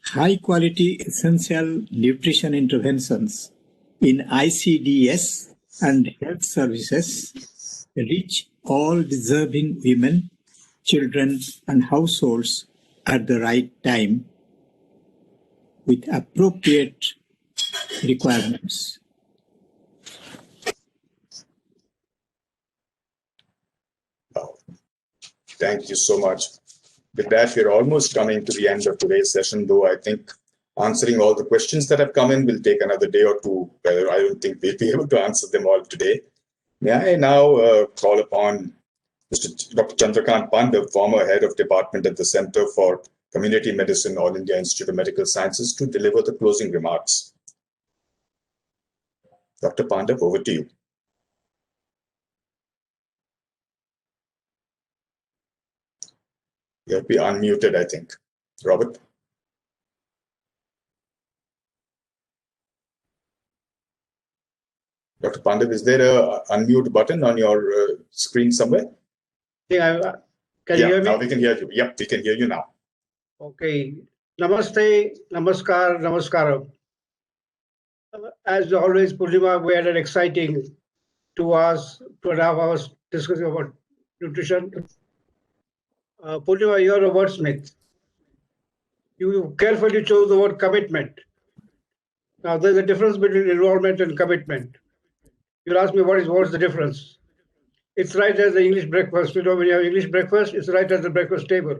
high-quality essential nutrition interventions in ICDS and health services reach all deserving women, children, and households at the right time with appropriate requirements. Thank you so much. With that, we're almost coming to the end of today's session, though I think answering all the questions that have come in will take another day or two. I don't think we'll be able to answer them all today. May I now call upon Mr. Dr. Chandrakant Pandav, former head of department at the Center for Community Medicine, All India Institute of Medical Sciences, to deliver the closing remarks. Dr. Pandav, over to you. You have to be unmuted, I think. Robert? Dr. Pandav, is there a unmute button on your screen somewhere? Yeah, can you hear me? Now we can hear you. Yep, we can hear you now. Okay. Namaste, namaskar, namaskaram. As always, Purnima, we had an exciting 2 hours, 2.5 hours discussing about nutrition. Purnima, you're a wordsmith. You carefully chose the word commitment. Now, there's a difference between involvement and commitment. You'll ask me what's the difference? It's right as the English breakfast. You know, when you have English breakfast, it's right at the breakfast table.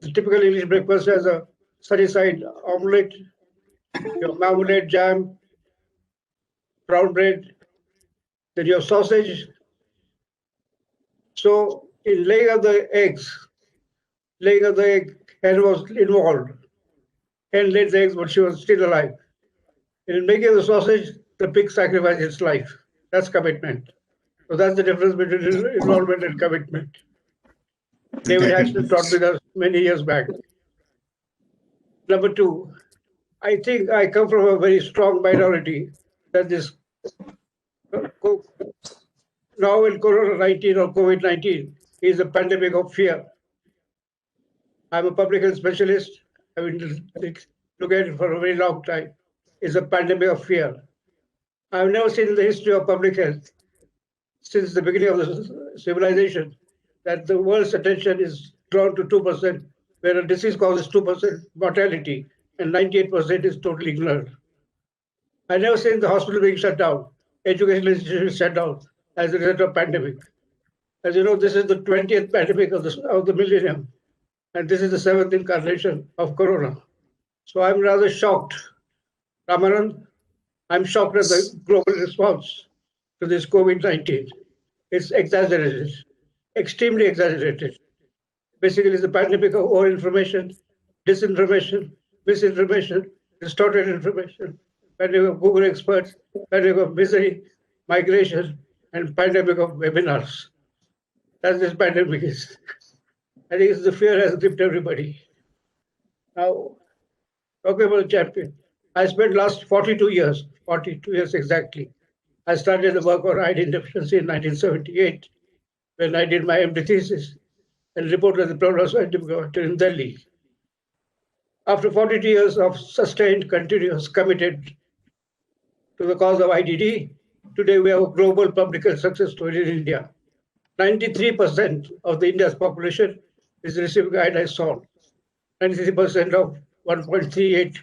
The typical English breakfast has a sunny-side omelette, your marmalade, jam, brown bread, then your sausage. So in laying of the eggs, hen was involved. Hen laid the eggs, but she was still alive. And in making the sausage, the pig sacrificed its life. That's commitment. So that's the difference between involvement and commitment. David Hatchell taught me that many years back. Number 2, I think I come from a very strong minority that this now in Corona-19 or COVID-19 is a pandemic of fear. I'm a public health specialist. I've been looking at it for a very long time. It's a pandemic of fear. I've never seen in the history of public health, since the beginning of the civilization, that the world's attention is drawn to 2%, where a disease causes 2% mortality and 98% is totally ignored. I never seen the hospital being shut down, educational institutions shut down as a result of pandemic. As you know, this is the 20th pandemic of the millennium, and this is the 7th incarnation of Corona. So I'm rather shocked. Ramanand, I'm shocked at the global response to this COVID-19. It's exaggerated, extremely exaggerated. Basically, it's a pandemic of over-information, disinformation, misinformation, distorted information, pandemic of Google experts, pandemic of misery, migration, and pandemic of webinars. That's this pandemic is. I think the fear has gripped everybody. Now, talking about the champion, I spent last 42 years exactly, I started the work on iodine deficiency in 1978 when I did my MD thesis and reported the problems of antibiotics in Delhi. After 42 years of sustained, continuous, committed to the cause of IDD, today we have a global public health success story in India. 93% of the India's population is receiving iodine salt. 93% of 1.38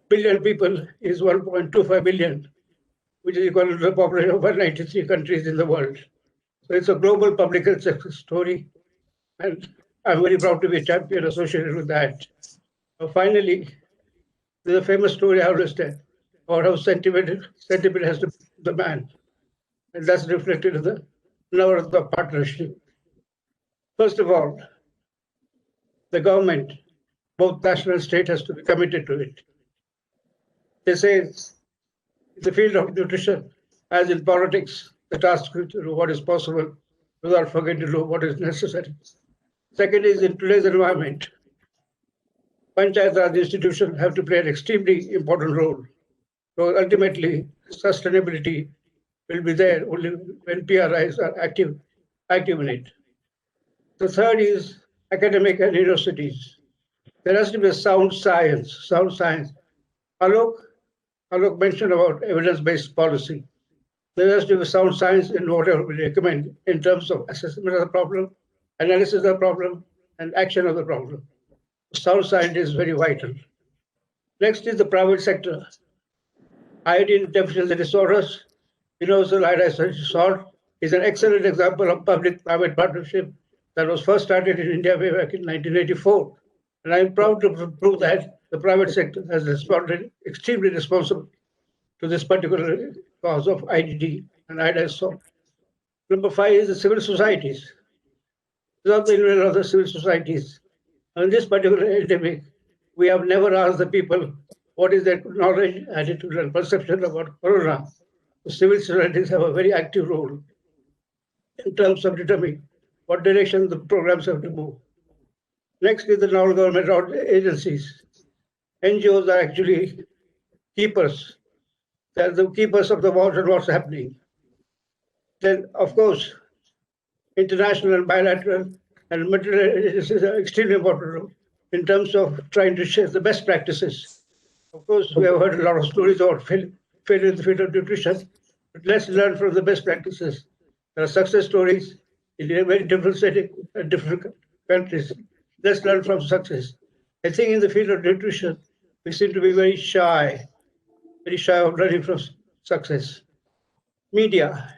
billion people is 1.25 billion, which is equal to the population of 193 countries in the world. So it's a global public health success story, and I'm very proud to be a champion associated with that. Finally, there's a famous story I always tell about how sentiment has to the man, and that's reflected in the number of the partnership. First of all, the government, both national and state, has to be committed to it. They say in the field of nutrition, as in politics, the task is to do what is possible without forgetting to do what is necessary. Second is, in today's environment, Panchayat Raj institutions have to play an extremely important role. So ultimately, sustainability will be there only when PRIs are active in it. The third is academic and universities. There has to be a sound science. Alok mentioned about evidence-based policy. There has to be sound science in whatever we recommend in terms of assessment of the problem, analysis of the problem, and action of the problem. Sound science is very vital. Next is the private sector. Iodine deficiency disorders, universal iodine salt is an excellent example of public-private partnership that was first started in India way back in 1984. And I'm proud to prove that the private sector has responded extremely responsibly to this particular cause of IDD and iodine salt. Number 5 is the civil societies. Without the involvement of the civil societies, on this particular epidemic, we have never asked the people what is their knowledge, attitude, and perception about corona. The civil societies have a very active role in terms of determining what direction the programs have to move. Next is the non-government agencies. NGOs are actually keepers. They're the keepers of the vault and what's happening. Then, of course, international and bilateral and material agencies are extremely important in terms of trying to share the best practices. Of course, we have heard a lot of stories about failure in the field of nutrition, but let's learn from the best practices. There are success stories in a very different setting and different countries. Let's learn from success. I think in the field of nutrition, we seem to be very shy of learning from success. Media.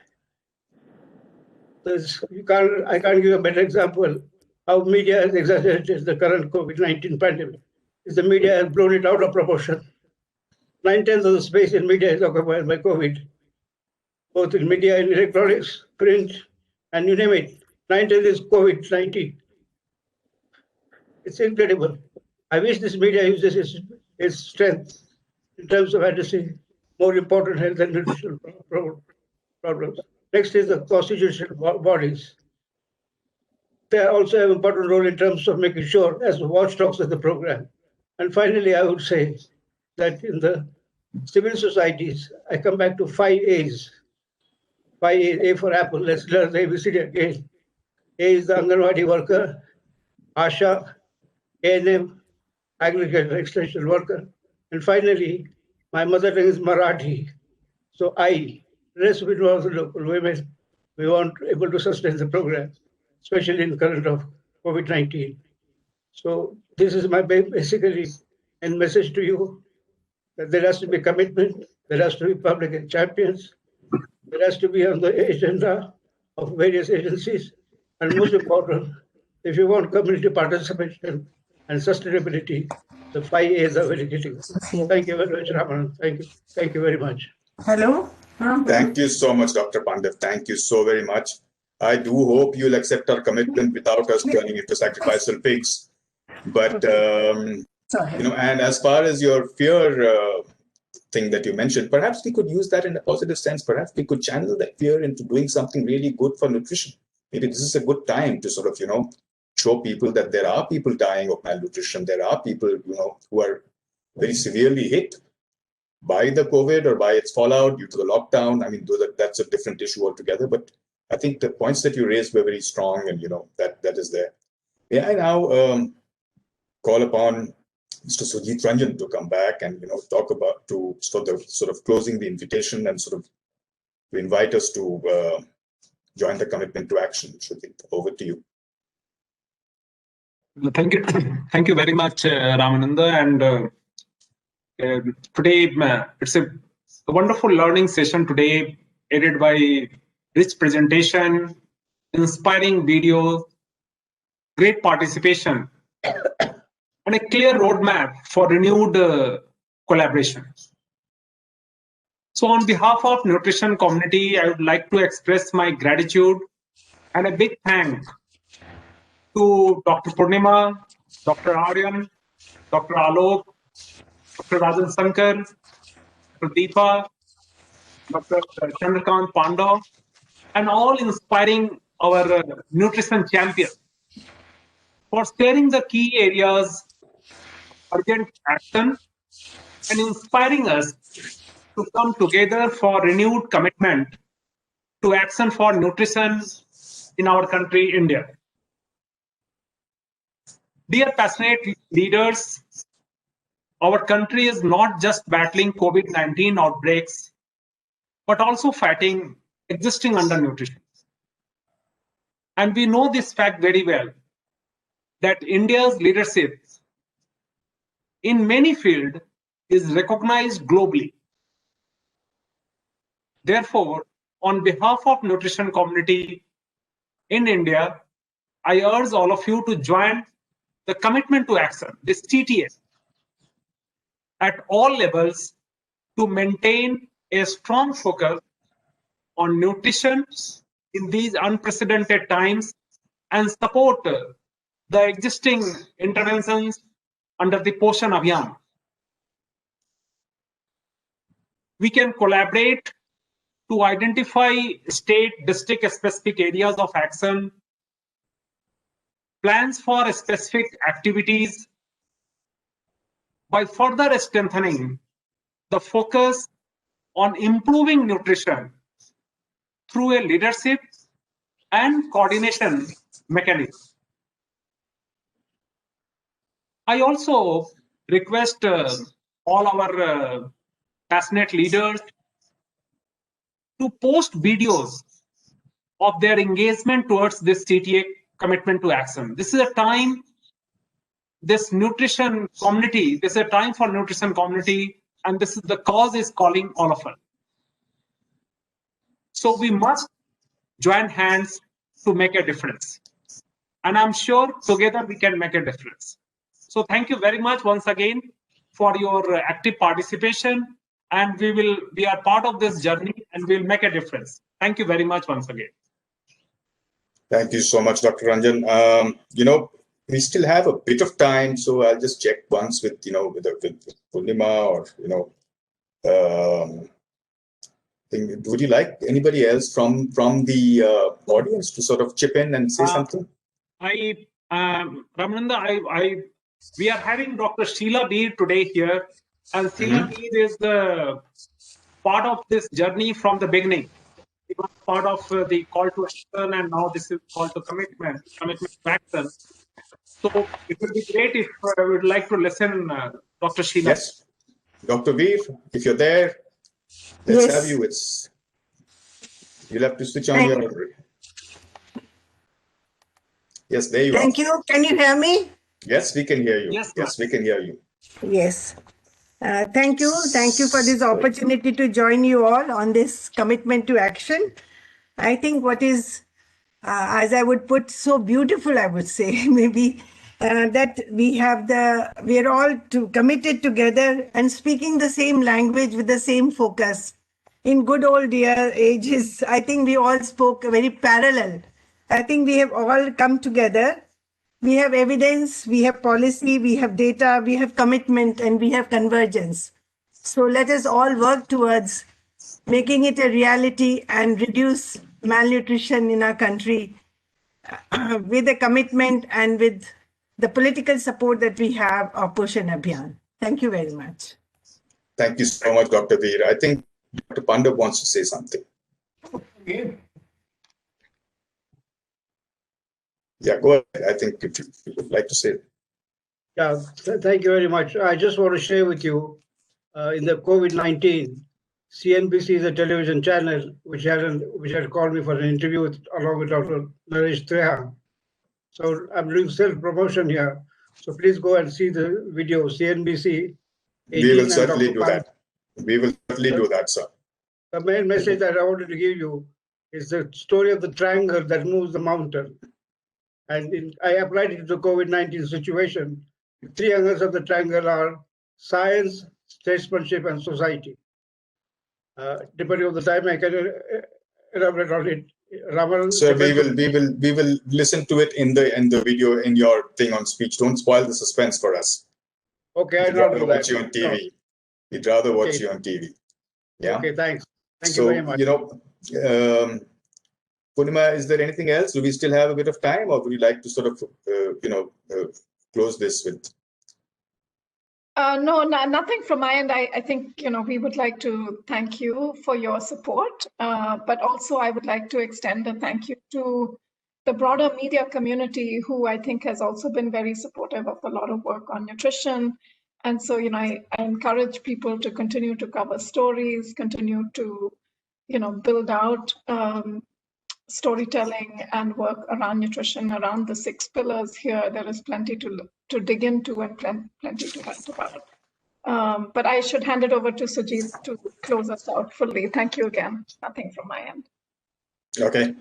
I can't give a better example how media has exaggerated the current COVID-19 pandemic. The media has blown it out of proportion. 9/10 of the space in media is occupied by COVID, both in media and electronics, print, and you name it. 9/10 is COVID-19. It's incredible. I wish this media uses its strength in terms of addressing more important health and nutritional problems. Next is the constitutional bodies. They also have an important role in terms of making sure as watchdogs of the program. And finally, I would say that in the civil societies, I come back to 5 A's. 5 A's, A for apple. Let's learn the ABCD again. A is the Anganwadi worker, Asha, A&M, agriculture extension worker. And finally, my mother tongue is Marathi. So the rest of it was the local women. We weren't able to sustain the program, especially in current of COVID-19. So this is my basically and message to you that there has to be commitment, there has to be public champions, there has to be on the agenda of various agencies, and most important, if you want community participation and sustainability, the 5 A's are very critical. Thank you very much, Raman. Thank you. Thank you very much. Hello. Thank you so much, Dr. Pandev. Thank you so very much. I do hope you'll accept our commitment without us turning into sacrificial pigs. But, and as far as your fear thing that you mentioned, perhaps we could use that in a positive sense. Perhaps we could channel that fear into doing something really good for nutrition. Maybe this is a good time to sort of, show people that there are people dying of malnutrition. There are people, who are very severely hit by the COVID or by its fallout due to the lockdown. I mean, that's a different issue altogether. But I think the points that you raised were very strong, and that is there. May I now call upon Mr. Sujit Ranjan to come back and talk about sort of closing the invitation and sort of to invite us to join the commitment to action. Sujit, over to you. Thank you. Thank you very much, Ramananda. And today, it's a wonderful learning session today, aided by rich presentation, inspiring video, great participation, and a clear roadmap for renewed collaboration. So on behalf of nutrition community, I would like to express my gratitude and a big thank to Dr. Purnima, Dr. Aryan, Dr. Alok, Dr. Rajan Sankar, Dr. Deepa, Dr. Chandrakant Pandav, and all inspiring our nutrition champions for sharing the key areas of urgent action and inspiring us to come together for renewed commitment to action for nutrition in our country, India. Dear passionate leaders, our country is not just battling COVID-19 outbreaks, but also fighting existing undernutrition. And we know this fact very well, that India's leadership in many fields is recognized globally. Therefore, on behalf of nutrition community in India, I urge all of you to join the commitment to action, this CTA, at all levels to maintain a strong focus on nutrition in these unprecedented times and support the existing interventions under the Poshan Abhiyan. We can collaborate to identify state, district specific areas of action, plans for specific activities, by further strengthening the focus on improving nutrition through a leadership and coordination mechanism. I also request all our passionate leaders to post videos of their engagement towards this CTA commitment to action. This is a time, this nutrition community, this is a time for nutrition community, and this is the cause is calling all of us. So we must join hands to make a difference. And I'm sure together we can make a difference. So thank you very much once again for your active participation, and we are part of this journey and we'll make a difference. Thank you very much once again. Thank you so much, Dr. Ranjan. We still have a bit of time, so I'll just check once with with Purnima or would you like anybody else from the audience to sort of chip in and say something? Ramananda, we are having Dr. Sheila Beer today here, and Sheila Beer is the part of this journey from the beginning. He was part of the call to action, and now this is call to commitment to action. So it would be great if we would like to listen, Dr. Sheila. Yes, Dr. Veer, if you're there, let's have you. You'll have to switch on your. Yes, there you are. Thank you. Can you hear me? Yes, we can hear you. Yes, we can hear you. Yes. Thank you. Thank you for this opportunity to join you all on this commitment to action. I think what is, as I would put, so beautiful, I would say, maybe, that we are all committed together and speaking the same language with the same focus. In good old ages, I think we all spoke very parallel. I think we have all come together. We have evidence, we have policy, we have data, we have commitment, and we have convergence. So let us all work towards making it a reality and reduce malnutrition in our country with a commitment and with the political support that we have of Poshan Abhiyan. Thank you very much. Thank you so much, Dr. Veer. I think Dr. Pandab wants to say something. Okay. Yeah, go ahead. I think if you would like to say it. Yeah, thank you very much. I just want to share with you, in the COVID-19, CNBC is a television channel which had called me for an interview along with Dr. Naresh Treha. So I'm doing self-promotion here. So please go and see the video, CNBC 18. We will certainly do that. We will certainly do that, sir. The main message that I wanted to give you is the story of the triangle that moves the mountain. And I applied it to the COVID-19 situation. The three angles of the triangle are science, statesmanship, and society. Depending on the time, I can elaborate on it. Raman, Sir, we will listen to it in the video in your thing on speech. Don't spoil the suspense for us. Okay, We'd rather watch you on TV. No. We'd rather watch you on TV. Yeah. Okay, thanks. Thank you very much. Purnima, is there anything else? Do we still have a bit of time, or would you like to sort of, close this with? No, nothing from my end. I think, we would like to thank you for your support, but also I would like to extend a thank you to the broader media community, who I think has also been very supportive of a lot of work on nutrition. And so, I encourage people to continue to cover stories, continue to, build out storytelling and work around nutrition, around the 6 pillars here. There is plenty to dig into and plenty to write about. But I should hand it over to Sujit to close us out fully. Thank you again. Nothing from my end. Okay.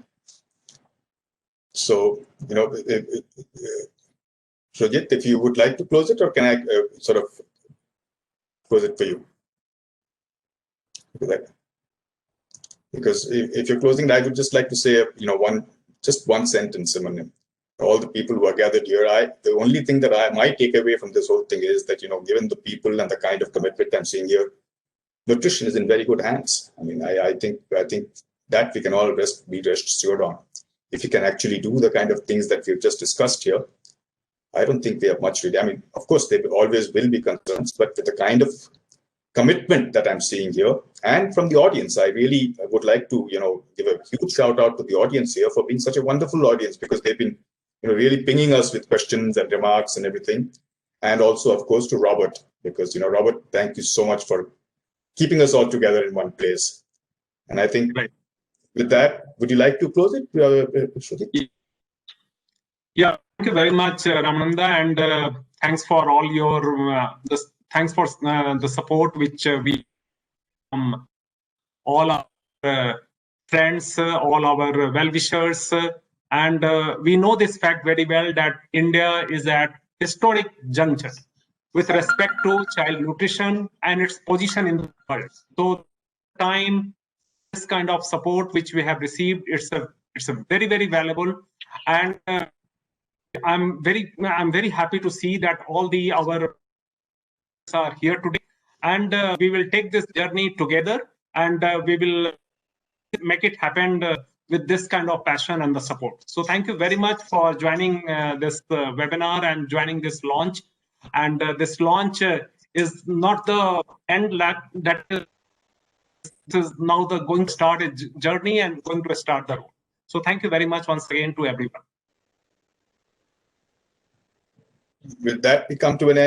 So, Sujit, if you would like to close it, or can I sort of close it for you? Because if you're closing, I would just like to say, one sentence, all the people who are gathered here. The only thing that my takeaway from this whole thing is that, given the people and the kind of commitment I'm seeing here, nutrition is in very good hands. I think that we can all be rest assured on. If you can actually do the kind of things that we've just discussed here, I don't think we have much really. Of course, there always will be concerns, but with the kind of commitment that I'm seeing here, and from the audience, I really would like to, give a huge shout out to the audience here for being such a wonderful audience, because they've been, really pinging us with questions and remarks and everything. And also, of course, to Robert, because, Robert, thank you so much for keeping us all together in one place. And I think with that, would you like to close it, Sujit? Yeah, thank you very much, Ramananda, and thanks for all your thanks for the support which we all our friends, all our well-wishers, and we know this fact very well that India is at historic juncture with respect to child nutrition and its position in the world. So, this kind of support which we have received, it's a very, very valuable, and I'm very happy to see that all our are here today, and we will take this journey together, and we will make it happen with this kind of passion and the support. So thank you very much for joining this webinar and joining this launch. And this launch is not the end lap, that is now the going to start a journey and going to start the road. So thank you very much once again to everyone. With that, we come to an end.